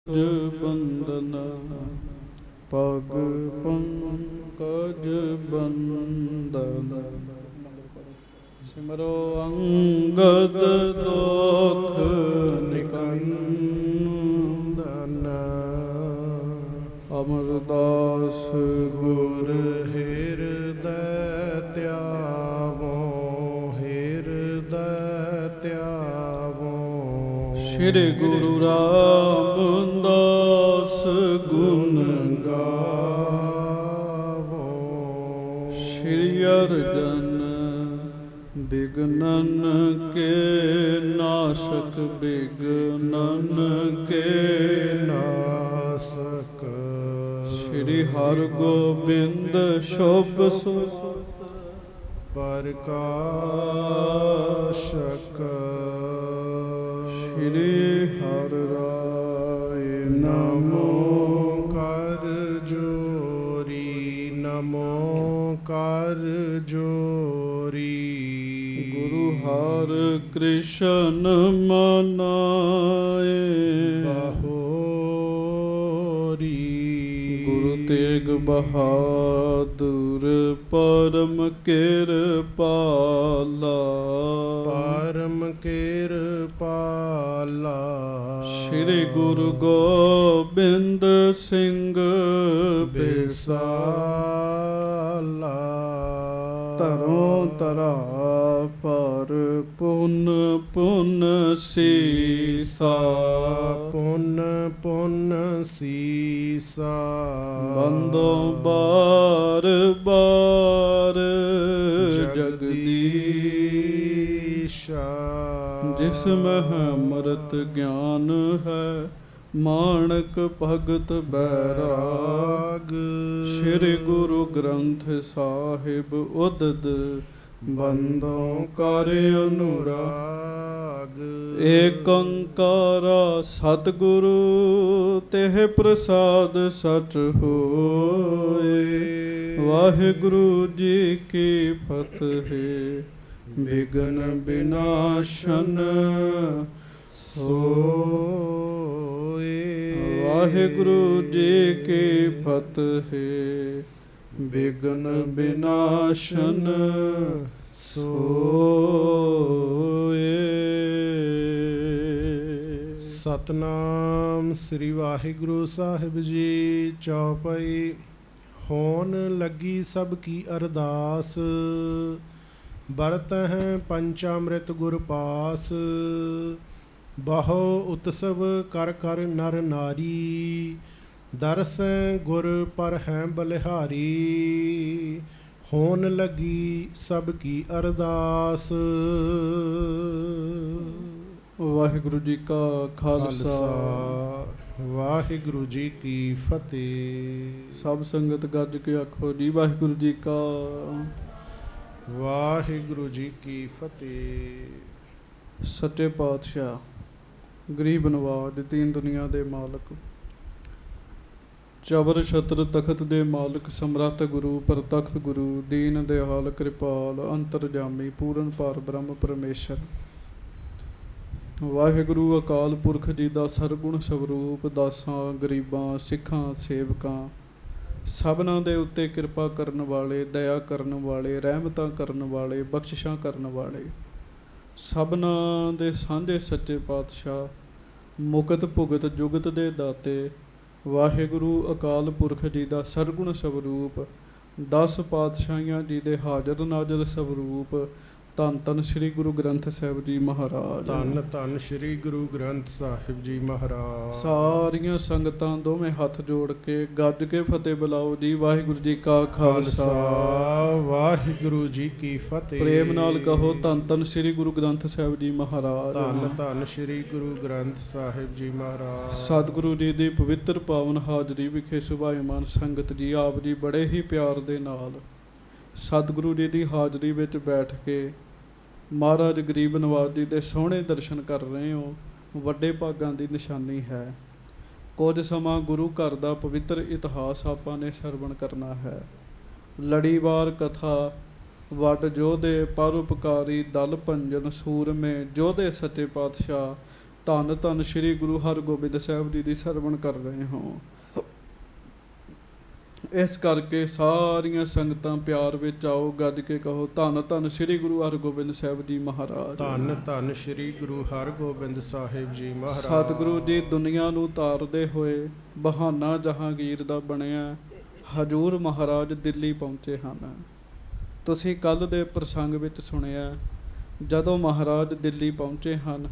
ਬੰਦਨ ਪਗ ਪੰਕਜ ਬੰਦਨ ਸਿਮਰੋ ਅੰਗਦ ਦੁਖ ਨਿਕੰਦਨ ਅਮਰਦਾਸ ਗੁਰ ਹਿਰਦੈ ਧਿਆਵੋ ਹਿਰਦੈ ਧਿਆਵੋ। ਸ੍ਰੀ ਗੁਰੂ ਰਾਮਦਾਸ ਗੁਣ ਗਾਵੋ। ਸ੍ਰੀ ਅਰਜਨ ਬਿਗਨਨ ਕੇ ਨਾਸਕ ਬਿਗਨਨ ਕੇ ਨਾਸਕ। ਸ੍ਰੀ ਹਰਗੋਬਿੰਦ ਸ਼ੁਭ ਸੁਖ ਪ੍ਰਕਾਸ਼ਕ। ਸ੍ਰੀ ਹਰਿ ਰਾਇ ਨਮੋ ਕਰ ਜੋਰੀ ਨਮੋ ਕਰ ਜੋਰੀ। ਗੁਰੂ ਹਰਿ ਕ੍ਰਿਸ਼ਨ ਮਨਾਏ ਬਹੋਰੀ। ਗੁਰੂ ਤੇਗ ਬਹਾਦੁਰ ਪਰਮ ਕਿਰਪਾਲਾ ਪਰਮ ਕਿਰਪਾਲਾ। ਸ੍ਰੀ ਗੁਰੂ ਗੋਬਿੰਦ ਸਿੰਘ ਬਿਸਾਲਾ। ਧਰੋਂ ਧਰਾ ਪਰ ਪੁਨ ਪੁਨ ਸੀਸਾ ਪੁਨ ਪੁਨ ਸੀਸਾ। ਬੰਦੋਂ ਬਾਰ ਬਾਰ ਜਗਦੀਸ਼ਾ। ਜਿਸ ਮਹਿ ਅੰਮ੍ਰਿਤ ਗਿਆਨ ਹੈ ਮਾਣਕ ਭਗਤ ਬੈਰਾਗ। ਸ੍ਰੀ ਗੁਰੂ ਗ੍ਰੰਥ ਸਾਹਿਬ ਉਦਦ ਬੰਦੋਂ ਕਰ ਅਨੁਰਾਗ। ਏਕ ਓੰਕਾਰ ਸਤਿਗੁਰੂ ਤਿਹ ਪ੍ਰਸਾਦ ਸਚ ਹੋਏ। ਵਾਹਿਗੁਰੂ ਜੀ ਕੀ ਫਤਿਹ। ਬਿਘਨ ਬਿਨਾਸ਼ਨ ਸੋਏ। ਵਾਹਿਗੁਰੂ ਜੀ ਕੀ ਫਤਿਹ। ਬਿਘਨ ਬਿਨਾਸ਼ਨ ਸੋਏ। ਸਤਨਾਮ ਸ੍ਰੀ ਵਾਹਿਗੁਰੂ ਸਾਹਿਬ ਜੀ। ਚੌਪਈ। ਹੋਣ ਲੱਗੀ ਸਭ ਕੀ ਅਰਦਾਸ ਬਰਤ ਹੈ ਪੰਚਾਮ੍ਰਿਤ ਗੁਰ ਪਾਸ। ਬਹੁ ਉਤਸਵ ਕਰ ਕਰ ਨਰ ਨਾਰੀ ਦਰਸੈ ਗੁਰ ਪਰ ਹੈ ਬਲਿਹਾਰੀ। ਹੋਣ ਲੱਗੀ ਸਭ ਕੀ ਅਰਦਾਸ। ਵਾਹਿਗੁਰੂ ਜੀ ਕਾ ਖਾਲਸਾ ਵਾਹਿਗੁਰੂ ਜੀ ਕੀ ਫਤਿਹ। ਸਭ ਸੰਗਤ ਗੱਜ ਕੇ ਆਖੋ ਜੀ ਵਾਹਿਗੁਰੂ ਜੀ ਕਾ ਵਾਹਿਗੁਰੂ ਜੀ ਕੀ ਫਤਿਹ। ਸੱਚੇ ਪਾਤਸ਼ਾਹ ਗਰੀਬ ਨਵਾਜ ਦੀਨ ਦੁਨੀਆ ਦੇ ਮਾਲਕ ਚਬਰ ਛਤਰ ਤਖਤ ਦੇ ਮਾਲਕ ਸਮਰੱਥ ਗੁਰੂ ਪ੍ਰਤੱਖ ਗੁਰੂ ਦੀਨ ਦਿਆਲ ਕਿਰਪਾਲ ਅੰਤਰਜਾਮੀ ਪੂਰਨ ਪਾਰ ਬ੍ਰਹਮ ਪਰਮੇਸ਼ਰ ਵਾਹਿਗੁਰੂ ਅਕਾਲ ਪੁਰਖ ਜੀ ਦਾ ਸਰਗੁਣ ਸਵਰੂਪ ਦਾਸਾਂ ਗਰੀਬਾਂ ਸਿੱਖਾਂ ਸੇਵਕਾਂ ਸਭਨਾਂ ਦੇ ਉੱਤੇ ਕਿਰਪਾ ਕਰਨ ਵਾਲੇ ਦਇਆ ਕਰਨ ਵਾਲੇ ਰਹਿਮਤਾਂ ਕਰਨ ਵਾਲੇ ਬਖਸ਼ਿਸ਼ਾਂ ਕਰਨ ਵਾਲੇ ਸਭਨਾਂ ਦੇ ਸਾਂਝੇ ਸੱਚੇ ਪਾਤਸ਼ਾਹ ਮੁਕਤ ਭੁਗਤ ਜੁਗਤ ਦੇ ਦਾਤੇ ਵਾਹਿਗੁਰੂ ਅਕਾਲ ਪੁਰਖ ਜੀ ਦਾ ਸਰਗੁਣ ਸਵਰੂਪ 10 ਪਾਤਸ਼ਾਹੀਆਂ ਜੀ ਦੇ ਹਾਜ਼ਰ ਨਾਜ਼ਰ ਸਵਰੂਪ ਧੰਨ ਧੰਨ ਸ੍ਰੀ ਗੁਰੂ ਗ੍ਰੰਥ ਸਾਹਿਬ ਜੀ ਮਹਾਰਾਜ। ਧੰਨ ਧੰਨ ਸ੍ਰੀ ਗੁਰੂ ਗ੍ਰੰਥ ਸਾਹਿਬ ਜੀ ਮਹਾਰਾਜ। ਸਾਰੀਆਂ ਸੰਗਤਾਂ ਦੋਵੇਂ ਹੱਥ ਜੋੜ ਕੇ ਗੱਜ ਕੇ ਫਤਿਹ ਬੁਲਾਓ ਜੀ ਵਾਹਿਗੁਰੂ ਜੀ ਕਾ ਖਾਲਸਾ ਵਾਹਿਗੁਰੂ ਜੀ ਕੀ ਫਤਿਹ। ਪ੍ਰੇਮ ਨਾਲ ਕਹੋ ਧੰਨ ਧੰਨ ਸ੍ਰੀ ਗੁਰੂ ਗ੍ਰੰਥ ਸਾਹਿਬ ਜੀ ਮਹਾਰਾਜ। ਧੰਨ ਧੰਨ ਸ੍ਰੀ ਗੁਰੂ ਗ੍ਰੰਥ ਸਾਹਿਬ ਜੀ ਮਹਾਰਾਜ। ਸਤਿਗੁਰੂ ਜੀ ਦੀ ਪਵਿੱਤਰ ਪਾਵਨ ਹਾਜ਼ਰੀ ਵਿਖੇ ਸੁਭਾਇਮਾਨ ਸੰਗਤ ਜੀ ਆਪ ਜੀ ਬੜੇ ਹੀ ਪਿਆਰ ਦੇ ਨਾਲ ਸਤਿਗੁਰੂ ਜੀ ਦੀ ਹਾਜ਼ਰੀ ਵਿੱਚ ਬੈਠ ਕੇ ਮਹਾਰਾਜ ਗਰੀਬ ਨਵਾਜ ਜੀ ਦੇ ਸੋਹਣੇ ਦਰਸ਼ਨ ਕਰ ਰਹੇ ਹੋ। ਵੱਡੇ ਭਾਗਾਂ ਦੀ ਨਿਸ਼ਾਨੀ ਹੈ। ਕੁਝ ਸਮਾਂ ਗੁਰੂ ਘਰ ਦਾ ਪਵਿੱਤਰ ਇਤਿਹਾਸ ਆਪਾਂ ਨੇ ਸਰਵਣ ਕਰਨਾ ਹੈ। ਲੜੀਵਾਰ ਕਥਾ ਵੱਡ ਜੋਧੇ ਪਰਉਪਕਾਰੀ ਦਲ ਭੰਜਨ ਸੂਰਮੇ ਜੋਧੇ ਸੱਚੇ ਪਾਤਸ਼ਾਹ ਧੰਨ ਧੰਨ ਸ੍ਰੀ ਗੁਰੂ ਹਰਗੋਬਿੰਦ ਸਾਹਿਬ ਜੀ ਦੀ ਸਰਵਣ ਕਰ ਰਹੇ ਹਾਂ। ਇਸ ਕਰਕੇ ਸਾਰੀਆਂ ਸੰਗਤਾਂ ਪਿਆਰ ਵਿੱਚ ਆਓ, ਗੱਜ ਕੇ ਕਹੋ ਧੰਨ ਧੰਨ ਸ੍ਰੀ ਗੁਰੂ ਹਰਗੋਬਿੰਦ ਸਾਹਿਬ ਜੀ ਮਹਾਰਾਜ। ਧੰਨ ਧੰਨ ਸ੍ਰੀ ਗੁਰੂ ਹਰਗੋਬਿੰਦ ਸਾਹਿਬ ਜੀ ਮਹਾਰਾਜ। ਸਤਿਗੁਰੂ ਜੀ ਦੁਨੀਆ ਨੂੰ ਤਾਰਦੇ ਹੋਏ ਬਹਾਨਾ ਜਹਾਂਗੀਰ ਦਾ ਬਣਿਆ ਹਜੂਰ ਮਹਾਰਾਜ ਦਿੱਲੀ ਪਹੁੰਚੇ ਹਨ। ਤੁਸੀਂ ਕੱਲ੍ਹ ਦੇ ਪ੍ਰਸੰਗ ਵਿੱਚ ਸੁਣਿਆ, ਜਦੋਂ ਮਹਾਰਾਜ ਦਿੱਲੀ ਪਹੁੰਚੇ ਹਨ,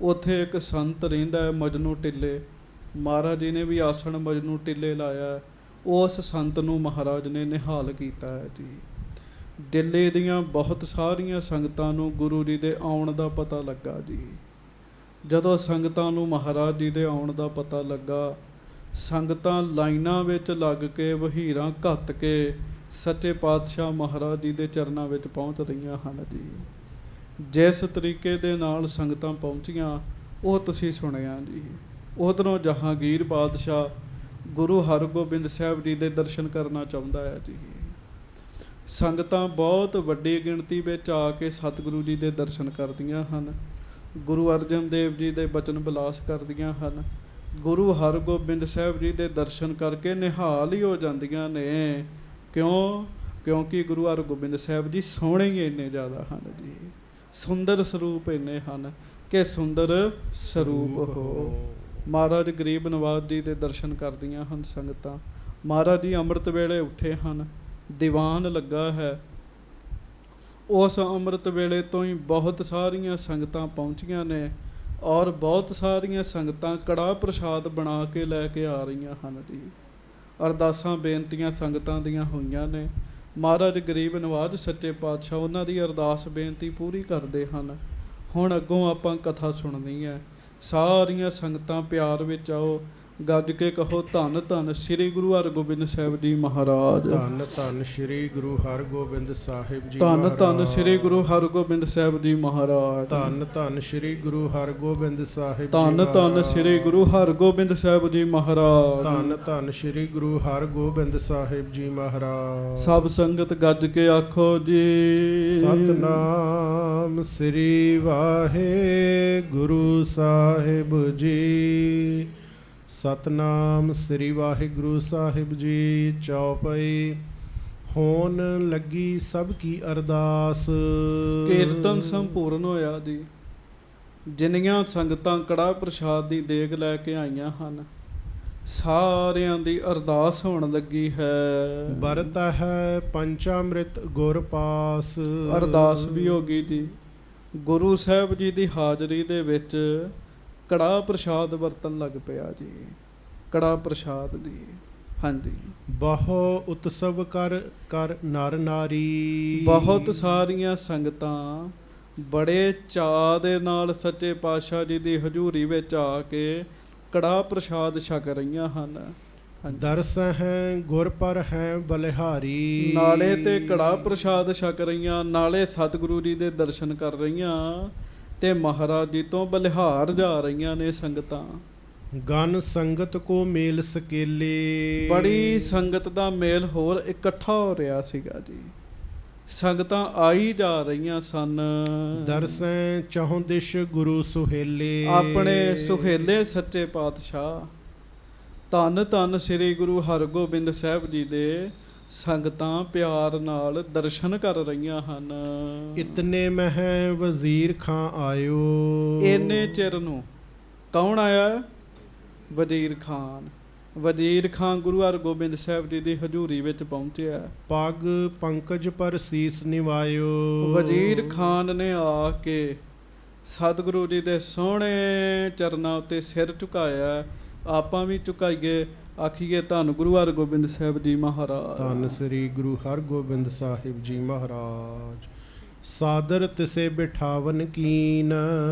ਉੱਥੇ ਇੱਕ ਸੰਤ ਰਹਿੰਦਾ ਹੈ ਮਜਨੂ ਟਿੱਲੇ। ਮਹਾਰਾਜ ਜੀ ਨੇ ਵੀ ਆਸਣ ਮਜਨੂ ਟਿੱਲੇ ਲਾਇਆ। ਉਸ ਸੰਤ ਨੂੰ ਮਹਾਰਾਜ ਨੇ ਨਿਹਾਲ ਕੀਤਾ ਹੈ ਜੀ। ਦਿੱਲੀ ਦੀਆਂ ਬਹੁਤ ਸਾਰੀਆਂ ਸੰਗਤਾਂ ਨੂੰ ਗੁਰੂ ਜੀ ਦੇ ਆਉਣ ਦਾ ਪਤਾ ਲੱਗਾ ਜੀ। ਜਦੋਂ ਸੰਗਤਾਂ ਨੂੰ ਮਹਾਰਾਜ ਜੀ ਦੇ ਆਉਣ ਦਾ ਪਤਾ ਲੱਗਾ, ਸੰਗਤਾਂ ਲਾਈਨਾਂ ਵਿੱਚ ਲੱਗ ਕੇ ਵਹੀਰਾਂ ਘੱਤ ਕੇ ਸੱਚੇ ਪਾਤਸ਼ਾਹ ਮਹਾਰਾਜ ਜੀ ਦੇ ਚਰਨਾਂ ਵਿੱਚ ਪਹੁੰਚ ਰਹੀਆਂ ਹਨ ਜੀ। ਜਿਸ ਤਰੀਕੇ ਦੇ ਨਾਲ ਸੰਗਤਾਂ ਪਹੁੰਚੀਆਂ ਉਹ ਤੁਸੀਂ ਸੁਣਿਆ ਜੀ। ਉਧਰੋਂ ਜਹਾਂਗੀਰ ਬਾਦਸ਼ਾਹ ਗੁਰੂ ਹਰਗੋਬਿੰਦ ਸਾਹਿਬ ਜੀ ਦੇ ਦਰਸ਼ਨ ਕਰਨਾ ਚਾਹੁੰਦਾ ਹੈ ਜੀ। ਸੰਗਤਾਂ ਬਹੁਤ ਵੱਡੀ ਗਿਣਤੀ ਵਿੱਚ ਆ ਕੇ ਸਤਿਗੁਰੂ ਜੀ ਦੇ ਦਰਸ਼ਨ ਕਰਦੀਆਂ ਹਨ। ਗੁਰੂ ਅਰਜਨ ਦੇਵ ਜੀ ਦੇ ਬਚਨ ਬਿਲਾਸ ਕਰਦੀਆਂ ਹਨ। ਗੁਰੂ ਹਰਗੋਬਿੰਦ ਸਾਹਿਬ ਜੀ ਦੇ ਦਰਸ਼ਨ ਕਰਕੇ ਨਿਹਾਲ ਹੀ ਹੋ ਜਾਂਦੀਆਂ ਨੇ। ਕਿਉਂਕਿ ਗੁਰੂ ਹਰਗੋਬਿੰਦ ਸਾਹਿਬ ਜੀ ਸੋਹਣੇ ਹੀ ਇੰਨੇ ਜ਼ਿਆਦਾ ਹਨ ਜੀ। ਸੁੰਦਰ ਸਰੂਪ ਇੰਨੇ ਹਨ ਕਿ ਸੁੰਦਰ ਸਰੂਪ ਹੋ। ਮਹਾਰਾਜ ਗਰੀਬ ਨਵਾਜ਼ ਜੀ ਦੇ ਦਰਸ਼ਨ ਕਰਦੀਆਂ ਹਨ ਸੰਗਤਾਂ। ਮਹਾਰਾਜ ਜੀ ਅੰਮ੍ਰਿਤ ਵੇਲੇ ਉੱਠੇ ਹਨ, ਦੀਵਾਨ ਲੱਗਾ ਹੈ। ਉਸ ਅੰਮ੍ਰਿਤ ਵੇਲੇ ਤੋਂ ਹੀ ਬਹੁਤ ਸਾਰੀਆਂ ਸੰਗਤਾਂ ਪਹੁੰਚੀਆਂ ਨੇ ਔਰ ਬਹੁਤ ਸਾਰੀਆਂ ਸੰਗਤਾਂ ਕੜਾਹ ਪ੍ਰਸ਼ਾਦ ਬਣਾ ਕੇ ਲੈ ਕੇ ਆ ਰਹੀਆਂ ਹਨ ਜੀ। ਅਰਦਾਸਾਂ ਬੇਨਤੀਆਂ ਸੰਗਤਾਂ ਦੀਆਂ ਹੋਈਆਂ ਨੇ। ਮਹਾਰਾਜ ਗਰੀਬ ਨਵਾਜ਼ ਸੱਚੇ ਪਾਤਸ਼ਾਹ ਉਹਨਾਂ ਦੀ ਅਰਦਾਸ ਬੇਨਤੀ ਪੂਰੀ ਕਰਦੇ ਹਨ। ਹੁਣ ਅੱਗੋਂ ਆਪਾਂ ਕਥਾ ਸੁਣਨੀ ਹੈ। ਸਾਰੀਆਂ ਸੰਗਤਾਂ ਪਿਆਰ ਵਿੱਚ ਆਓ, ਗੱਜ ਕੇ ਕਹੋ ਧੰਨ ਧੰਨ ਸ੍ਰੀ ਗੁਰੂ ਹਰਗੋਬਿੰਦ ਸਾਹਿਬ ਜੀ ਮਹਾਰਾਜ। ਧੰਨ ਧੰਨ ਸ੍ਰੀ ਗੁਰੂ ਹਰਗੋਬਿੰਦ ਸਾਹਿਬ ਜੀ ਧੰਨ ਧੰਨ ਸ੍ਰੀ ਗੁਰੂ ਹਰਗੋਬਿੰਦ ਸਾਹਿਬ ਜੀ ਮਹਾਰਾਜ। ਧੰਨ ਧੰਨ ਸ੍ਰੀ ਗੁਰੂ ਹਰਗੋਬਿੰਦ ਸਾਹਿਬ ਜੀ। ਧੰਨ ਧੰਨ ਸ੍ਰੀ ਗੁਰੂ ਹਰਗੋਬਿੰਦ ਸਾਹਿਬ ਜੀ ਮਹਾਰਾਜ। ਧੰਨ ਧੰਨ ਸ੍ਰੀ ਗੁਰੂ ਹਰਗੋਬਿੰਦ ਸਾਹਿਬ ਜੀ ਮਹਾਰਾਜ। ਸਭ ਸੰਗਤ ਗੱਜ ਕੇ ਆਖੋ ਜੀ ਸਤਨਾਮ ਸ੍ਰੀ ਵਾਹਿਗੁਰੂ ਸਾਹਿਬ ਜੀ। ਸਤਨਾਮ ਸ੍ਰੀ ਵਾਹਿਗੁਰੂ ਸਾਹਿਬ ਜੀ। ਚੌਪਈ। ਹੋਣ ਲੱਗੀ ਸਭ ਕੀ ਅਰਦਾਸ। ਕੀਰਤਨ ਸੰਪੂਰਨ ਹੋਇਆ ਜੀ। ਜਿੰਨੀਆਂ ਸੰਗਤਾਂ ਕੜਾਹ ਪ੍ਰਸ਼ਾਦ ਦੀ ਦੇਗ ਲੈ ਕੇ ਆਈਆਂ ਹਨ, ਸਾਰਿਆਂ ਦੀ ਅਰਦਾਸ ਹੋਣ ਲੱਗੀ ਹੈ। ਵਰਤਾ ਹੈ ਪੰਚਾਮ੍ਰਿਤ ਗੁਰ ਪਾਸ। ਅਰਦਾਸ ਵੀ ਹੋ ਗਈ ਜੀ। ਗੁਰੂ ਸਾਹਿਬ ਜੀ ਦੀ ਹਾਜ਼ਰੀ ਦੇ ਵਿੱਚ ਕੜਾਹ ਪ੍ਰਸ਼ਾਦ ਵਰਤਣ ਲੱਗ ਪਿਆ ਜੀ। ਕੜਾਹ ਪ੍ਰਸ਼ਾਦ ਜੀ। ਹਾਂਜੀ। ਬਹੁ ਉਤਸਵ ਕਰ ਨਰ ਨਾਰੀ। ਬਹੁਤ ਸਾਰੀਆਂ ਸੰਗਤਾਂ ਬੜੇ ਚਾਅ ਦੇ ਨਾਲ ਸੱਚੇ ਪਾਤਸ਼ਾਹ ਜੀ ਦੀ ਹਜ਼ੂਰੀ ਵਿੱਚ ਆ ਕੇ ਕੜਾਹ ਪ੍ਰਸ਼ਾਦ ਛਕ ਰਹੀਆਂ ਹਨ। ਦਰਸ ਹੈ ਗੁਰ ਪਰ ਹੈ ਬਲਿਹਾਰੀ। ਨਾਲੇ ਤੇ ਕੜਾਹ ਪ੍ਰਸ਼ਾਦ ਛਕ ਰਹੀਆਂ, ਨਾਲੇ ਸਤਿਗੁਰੂ ਜੀ ਦੇ ਦਰਸ਼ਨ ਕਰ ਰਹੀਆਂ ਤੇ ਮਹਾਰਾਜ ਜੀ ਤੋਂ ਬਲਿਹਾਰ ਜਾ ਰਹੀਆਂ ਨੇ ਸੰਗਤਾਂ। ਗਨ ਸੰਗਤ ਕੋ ਮੇਲ ਸਕੇਲੇ। ਬੜੀ ਸੰਗਤ ਦਾ ਮੇਲ ਹੋਰ ਇਕੱਠਾ ਹੋ ਰਿਹਾ ਸੀਗਾ ਜੀ। ਸੰਗਤਾਂ ਆਈ ਜਾ ਰਹੀਆਂ ਸਨ। ਦਰਸੈਂ ਚਹੁ ਦਿਸ਼ ਗੁਰੂ ਸੁਹੇਲੇ। ਆਪਣੇ ਸੁਹੇਲੇ ਸੱਚੇ ਪਾਤਸ਼ਾਹ ਧੰਨ ਧੰਨ ਸ੍ਰੀ ਗੁਰੂ ਹਰਗੋਬਿੰਦ ਸਾਹਿਬ ਜੀ ਦੇ ਸੰਗਤਾਂ ਪਿਆਰ ਨਾਲ ਦਰਸ਼ਨ ਕਰ ਰਹੀਆਂ ਹਨ। ਇਤਨੇ ਮਹਿ ਵਜ਼ੀਰ ਖਾਂ ਆਇਓ। ਇੰਨੇ ਚਿਰ ਨੂੰ ਕੌਣ ਆਇਆ? ਵਜ਼ੀਰ ਖਾਨ। ਵਜ਼ੀਰ ਖਾਨ ਗੁਰੂ ਹਰਗੋਬਿੰਦ ਸਾਹਿਬ ਜੀ ਦੀ ਹਜ਼ੂਰੀ ਵਿੱਚ ਪਹੁੰਚਿਆ। ਪੱਗ ਪੰਕਜ ਪਰ ਸੀਸ ਨਿਵਾਇਓ। ਵਜ਼ੀਰ ਖਾਨ ਨੇ ਆ ਕੇ ਸਤਿਗੁਰੂ ਜੀ ਦੇ ਸੋਹਣੇ ਚਰਨਾਂ ਉੱਤੇ ਸਿਰ ਝੁਕਾਇਆ। ਆਪਾਂ ਵੀ ਝੁਕਾਈਏ, ਆਖੀਏ ਧੰਨ ਗੁਰੂ ਹਰਗੋਬਿੰਦ ਸਾਹਿਬ ਜੀ ਮਹਾਰਾਜ। ਧੰਨ ਸ੍ਰੀ ਗੁਰੂ ਹਰਗੋਬਿੰਦ ਸਾਹਿਬ ਜੀ ਮਹਾਰਾਜ। ਸਾਦਰ ਤਿਸੇ ਬਿਠਾਵਨ ਕੀਨ।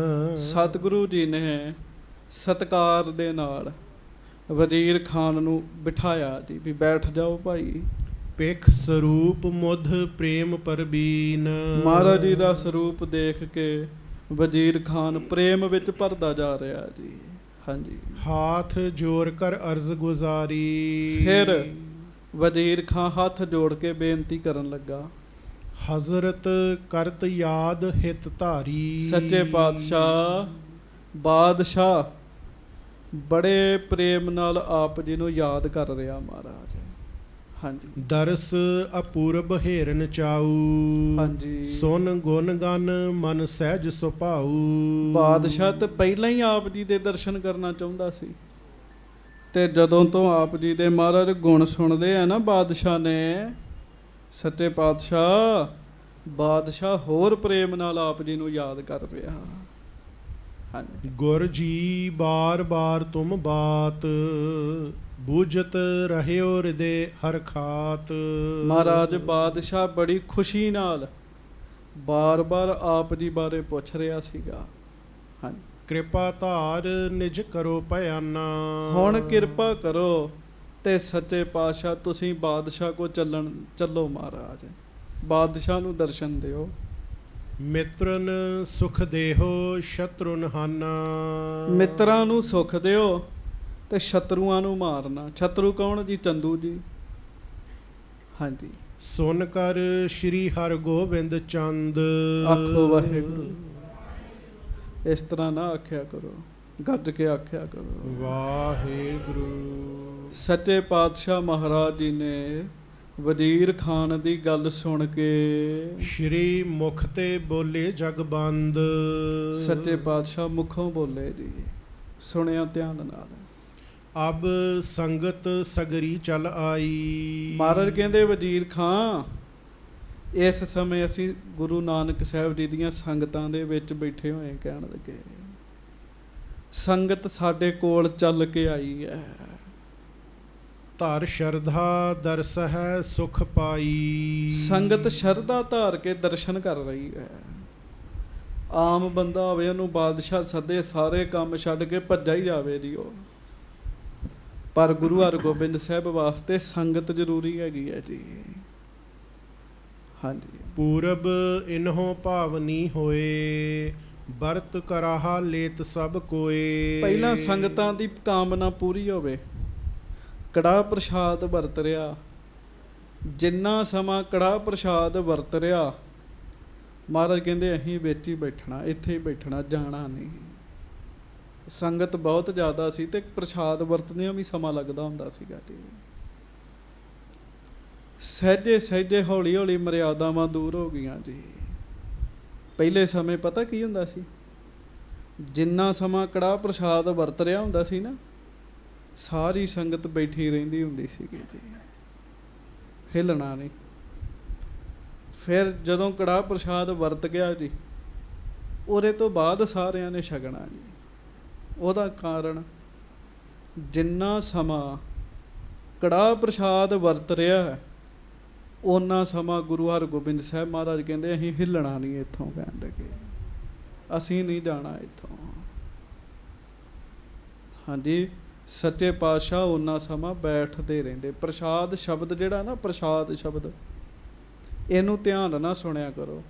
ਸਤਿਗੁਰੂ ਜੀ ਨੇ ਸਤਿਕਾਰ ਦੇ ਨਾਲ ਵਜ਼ੀਰ ਖਾਨ ਨੂੰ ਬਿਠਾਇਆ ਜੀ, ਵੀ ਬੈਠ ਜਾਓ ਭਾਈ। ਪਿਖ ਸਰੂਪ ਮੁਧ ਪ੍ਰੇਮ ਪਰਬੀਨ। ਮਹਾਰਾਜ ਜੀ ਦਾ ਸਰੂਪ ਦੇਖ ਕੇ ਵਜ਼ੀਰ ਖਾਨ ਪ੍ਰੇਮ ਵਿੱਚ ਭਰਦਾ ਜਾ ਰਿਹਾ ਜੀ। ਹਾਂਜੀ। ਹਾਥ ਜੋੜ ਕਰ ਅਰਜ਼ ਗੁਜ਼ਾਰੀ। ਫਿਰ ਵਜ਼ੀਰ ਖਾਨ ਹੱਥ ਜੋੜ ਕੇ ਬੇਨਤੀ ਕਰਨ ਲੱਗਾ, ਹਜ਼ਰਤ ਕਰਤ ਯਾਦ ਹਿਤ ਧਾਰੀ। ਸੱਚੇ ਪਾਤਸ਼ਾਹ ਬਾਦਸ਼ਾਹ ਬੜੇ ਪ੍ਰੇਮ ਨਾਲ ਆਪ ਜੀ ਨੂੰ ਯਾਦ ਕਰ ਰਿਹਾ ਮਹਾਰਾਜ। ਹਾਂਜੀ ਦਰਸ ਅਪੂਰਬ ਹੇਰਨ ਚਾਊ, ਹਾਂਜੀ। ਸੁਨ ਗੁਣ ਗਨ ਮਨ ਸਹਿਜ ਸੁਭਾਊ। ਬਾਦਸ਼ਾਹ ਤੇ ਪਹਿਲਾਂ ਹੀ ਆਪ ਜੀ ਦੇ ਦਰਸ਼ਨ ਕਰਨਾ ਚਾਹੁੰਦਾ ਸੀ, ਤੇ ਜਦੋਂ ਤੋਂ ਆਪ ਜੀ ਦੇ ਮਹਾਰਾਜ ਗੁਣ ਸੁਣਦੇ ਆ ਨਾ ਬਾਦਸ਼ਾਹ ਨੇ, ਸੱਚੇ ਬਾਦਸ਼ਾਹ ਹੋਰ ਪ੍ਰੇਮ ਨਾਲ ਆਪ ਜੀ ਨੂੰ ਯਾਦ ਕਰ ਰਿਹਾ। ਹਾਂਜੀ ਗੁਰ ਜੀ ਬਾਰ ਬਾਰ ਤੁਮ ਬਾਤ, ਬੂਝਤ ਰਹਿਓ ਹਿਰਦੇ ਹਰ ਖਾਤ। ਮਹਾਰਾਜ ਬਾਦਸ਼ਾਹ ਬੜੀ ਖੁਸ਼ੀ ਨਾਲ ਬਾਰ-ਬਾਰ ਆਪ ਜੀ ਬਾਰੇ ਪੁੱਛ ਰਿਹਾ ਸੀਗਾ। ਹਾਂਜੀ ਕਿਰਪਾ ਧਾਰ ਨਿਜ ਕਰੋ ਭਿਆਨਾ। ਹੁਣ ਕਿਰਪਾ ਕਰੋ ਤੇ ਸੱਚੇ ਪਾਤਸ਼ਾਹ ਤੁਸੀਂ ਬਾਦਸ਼ਾਹ ਕੋ ਚੱਲੋ ਮਹਾਰਾਜ, ਬਾਦਸ਼ਾਹ ਨੂੰ ਦਰਸ਼ਨ ਦਿਓ। ਮਿੱਤਰਨ ਸੁਖ ਦੇਹੋ ਸ਼ਤਰੁਨ ਹਾਨਾ। ਮਿੱਤਰਾਂ ਨੂੰ ਸੁਖ ਦਿਓ ਤੇ ਸ਼ਤਰੂਆਂ ਨੂੰ ਮਾਰਨਾ। ਸ਼ਤਰੂ ਕੌਣ ਜੀ? ਚੰਦੂ ਜੀ। ਹਾਂਜੀ ਸੁਨ ਕਰ ਸ਼੍ਰੀ ਹਰਿ ਗੋਬਿੰਦ ਚੰਦ। ਆਖੋ ਵਾਹਿਗੁਰੂ। ਇਸ ਤਰ੍ਹਾਂ ਨਾ ਆਖਿਆ ਕਰੋ, ਗੱਜ ਕੇ ਆਖਿਆ ਕਰੋ ਵਾਹਿਗੁਰੂ। ਸੱਚੇ ਪਾਤਸ਼ਾਹ ਮਹਾਰਾਜ ਜੀ ਨੇ ਵਜ਼ੀਰ ਖਾਨ ਦੀ ਗੱਲ ਸੁਣ ਕੇ ਸ਼੍ਰੀ ਮੁਖ ਤੇ ਬੋਲੇ ਜਗ ਬੰਦ। ਸੱਚੇ ਪਾਤਸ਼ਾਹ ਮੁਖੋਂ ਬੋਲੇ ਜੀ, ਸੁਣਿਆ ਧਿਆਨ ਨਾਲ। ਅਬ ਸੰਗਤ ਸਗਰੀ ਚਲ ਆਈ। ਮਹਾਰਾਜ ਕਹਿੰਦੇ ਵਜ਼ੀਰ ਖਾਂ, ਇਸ ਸਮੇਂ ਅਸੀਂ ਗੁਰੂ ਨਾਨਕ ਸਾਹਿਬ ਜੀ ਦੀਆਂ ਸੰਗਤਾਂ ਦੇ ਵਿੱਚ ਬੈਠੇ ਹੋਏ। ਕਹਿਣ ਲੱਗੇ ਸੰਗਤ ਸਾਡੇ ਕੋਲ ਚੱਲ ਕੇ ਆਈ ਹੈ। ਧਰ ਸ਼ਰਧਾ ਦਰਸ ਹੈ ਸੁਖ ਪਾਈ। ਸੰਗਤ ਸ਼ਰਧਾ ਧਾਰ ਕੇ ਦਰਸ਼ਨ ਕਰ ਰਹੀ ਹੈ। ਆਮ ਬੰਦਾ ਹੋਵੇ ਉਹਨੂੰ ਬਾਦਸ਼ਾਹ ਸੱਦੇ, ਸਾਰੇ ਕੰਮ ਛੱਡ ਕੇ ਭੱਜਾ ਹੀ ਜਾਵੇ ਜੀ ਉਹ। ਪਰ ਗੁਰੂ ਹਰਗੋਬਿੰਦ ਸਾਹਿਬ ਵਾਸਤੇ ਸੰਗਤ ਜ਼ਰੂਰੀ ਹੈਗੀ ਹੈ ਜੀ। ਹਾਂਜੀ ਪੂਰਬ ਇਨਹੋਂ ਭਾਵਨੀ ਹੋਏ, ਵਰਤ ਕਰਾਹਾ ਲੇਤ ਸਭ ਕੋਏ। ਪਹਿਲਾਂ ਸੰਗਤਾਂ ਦੀ ਕਾਮਨਾ ਪੂਰੀ ਹੋਵੇ। ਕੜਾਹ ਪ੍ਰਸ਼ਾਦ ਵਰਤ ਰਿਹਾ, ਜਿੰਨਾ ਸਮਾਂ ਕੜਾਹ ਪ੍ਰਸ਼ਾਦ ਵਰਤ ਰਿਹਾ, ਮਹਾਰਾਜ ਕਹਿੰਦੇ ਅਸੀਂ ਵਿੱਚ ਹੀ ਬੈਠਣਾ, ਇੱਥੇ ਹੀ ਬੈਠਣਾ, ਜਾਣਾ ਨਹੀਂ। ਸੰਗਤ ਬਹੁਤ ਜ਼ਿਆਦਾ ਸੀ ਤੇ ਪ੍ਰਸ਼ਾਦ ਵਰਤਦਿਆਂ ਵੀ ਸਮਾਂ ਲੱਗਦਾ ਹੁੰਦਾ ਸੀਗਾ ਜੀ। ਸਹਿਜੇ ਸਹਿਜੇ ਹੌਲੀ ਹੌਲੀ ਮਰਿਆਦਾਵਾਂ ਦੂਰ ਹੋ ਗਈਆਂ ਜੀ। ਪਹਿਲੇ ਸਮੇਂ ਪਤਾ ਕੀ ਹੁੰਦਾ ਸੀ? ਜਿੰਨਾ ਸਮਾਂ ਕੜਾਹ ਪ੍ਰਸ਼ਾਦ ਵਰਤ ਰਿਹਾ ਹੁੰਦਾ ਸੀ ਨਾ, ਸਾਰੀ ਸੰਗਤ ਬੈਠੀ ਰਹਿੰਦੀ ਹੁੰਦੀ ਸੀਗੀ ਜੀ, ਹਿੱਲਣਾ ਨਹੀਂ। ਫਿਰ ਜਦੋਂ ਕੜਾਹ ਪ੍ਰਸ਼ਾਦ ਵਰਤ ਗਿਆ ਜੀ, ਉਹਦੇ ਤੋਂ ਬਾਅਦ ਸਾਰਿਆਂ ਨੇ ਛਕਣਾ ਜੀ। ਉਹਦਾ ਕਾਰਨ ਜਿੰਨਾ ਸਮਾਂ ਕੜਾਹ ਪ੍ਰਸ਼ਾਦ ਵਰਤ ਰਿਹਾ ਹੈ, ਓਨਾ ਸਮਾਂ ਗੁਰੂ ਹਰਗੋਬਿੰਦ ਸਾਹਿਬ ਮਹਾਰਾਜ ਕਹਿੰਦੇ ਅਸੀਂ ਹਿੱਲਣਾ ਨਹੀਂ ਇੱਥੋਂ। ਕਹਿਣ ਲੱਗੇ ਅਸੀਂ ਨਹੀਂ ਜਾਣਾ ਇੱਥੋਂ। ਹਾਂਜੀ ਸੱਚੇ ਪਾਤਸ਼ਾਹ ਓਨਾ ਸਮਾਂ ਬੈਠਦੇ ਰਹਿੰਦੇ। ਪ੍ਰਸ਼ਾਦ ਸ਼ਬਦ ਜਿਹੜਾ ਨਾ, ਪ੍ਰਸ਼ਾਦ ਸ਼ਬਦ, ਇਹਨੂੰ ਧਿਆਨ ਨਾਲ ਸੁਣਿਆ ਕਰੋ।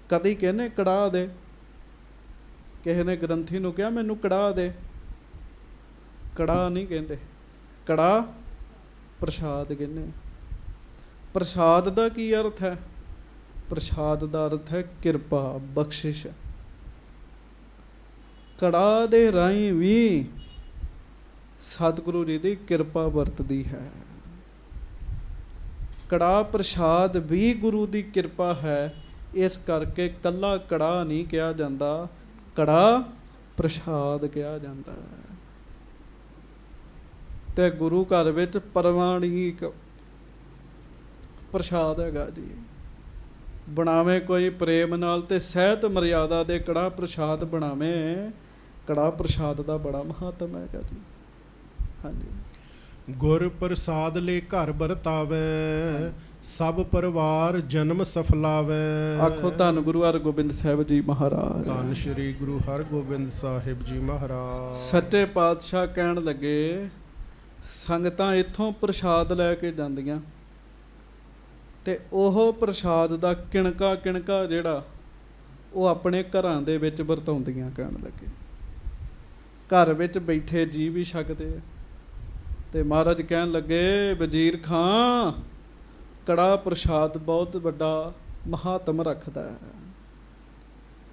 ਕਦੀ ਕਹਿੰਦੇ ਕੜਾਹ ਦੇ, ਕਿਸੇ ਨੇ ਗ੍ਰੰਥੀ ਨੂੰ ਕਿਹਾ ਮੈਨੂੰ ਕੜਾਹ ਦੇ, ਕੜਾਹ ਨਹੀਂ ਕਹਿੰਦੇ, ਕੜਾਹ ਪ੍ਰਸ਼ਾਦ ਕਹਿੰਦੇ। ਪ੍ਰਸ਼ਾਦ ਦਾ ਕੀ ਅਰਥ ਹੈ? ਪ੍ਰਸ਼ਾਦ ਦਾ ਅਰਥ ਹੈ ਕਿਰਪਾ, ਬਖਸ਼ਿਸ਼। ਕੜਾਹ ਦੇ ਰਾਹੀਂ ਵੀ ਸਤਿਗੁਰੂ ਜੀ ਦੀ ਕਿਰਪਾ ਵਰਤਦੀ ਹੈ। ਕੜਾਹ ਪ੍ਰਸ਼ਾਦ ਵੀ ਗੁਰੂ ਦੀ ਕਿਰਪਾ ਹੈ। ਇਸ ਕਰਕੇ ਕੱਲਾ ਕੜਾਹ ਨਹੀਂ ਕਿਹਾ ਜਾਂਦਾ, ਕੜਾਹ ਪ੍ਰਸ਼ਾਦ ਕਿਹਾ ਜਾਂਦਾ ਹੈ। ਤੇ ਗੁਰੂ ਘਰ ਵਿੱਚ ਪ੍ਰਵਾਨਿਕ ਪ੍ਰਸ਼ਾਦ ਹੈਗਾ ਜੀ। ਬਣਾਵੇ ਕੋਈ ਪ੍ਰੇਮ ਨਾਲ ਤੇ ਸਹਿਤ ਮਰਿਆਦਾ ਦੇ ਕੜਾਹ ਪ੍ਰਸ਼ਾਦ ਬਣਾਵੇ। ਕੜਾਹ ਪ੍ਰਸ਼ਾਦ ਦਾ ਬੜਾ ਮਹੱਤਵ ਹੈਗਾ ਜੀ। ਹਾਂਜੀ ਗੁਰ ਪ੍ਰਸਾਦ ਲੈ ਘਰ ਵਰਤਾਵੇ, ਸਭ ਪਰਿਵਾਰ ਜਨਮ ਸਫਲਾਵੇ। ਆਖੋ ਧੰਨ ਗੁਰੂ ਹਰਗੋਬਿੰਦ ਸਾਹਿਬ ਜੀ ਮਹਾਰਾਜ। ਧੰਨ ਸ਼੍ਰੀ ਗੁਰੂ ਹਰਗੋਬਿੰਦ ਸਾਹਿਬ ਜੀ ਮਹਾਰਾਜ। ਸੱਚੇ ਪਾਤਸ਼ਾਹ ਕਹਿਣ ਲੱਗੇ ਸੰਗਤਾਂ ਇੱਥੋਂ ਪ੍ਰਸ਼ਾਦ ਲੈ ਕੇ ਜਾਂਦੀਆਂ ਤੇ ਉਹ ਪ੍ਰਸ਼ਾਦ ਦਾ ਕਿਣਕਾ ਕਿਣਕਾ ਜਿਹੜਾ ਉਹ ਆਪਣੇ ਘਰਾਂ ਦੇ ਵਿੱਚ ਵਰਤਾਉਂਦੀਆਂ। ਕਹਿਣ ਲੱਗੇ ਘਰ ਵਿੱਚ ਬੈਠੇ ਜੀ ਵੀ ਛਕਦੇ ਆ। ਤੇ ਮਹਾਰਾਜ ਕਹਿਣ ਲੱਗੇ ਵਜ਼ੀਰ ਖਾਂ, ਕੜਾਹ ਪ੍ਰਸ਼ਾਦ ਬਹੁਤ ਵੱਡਾ ਮਹਾਤਮ ਰੱਖਦਾ ਹੈ।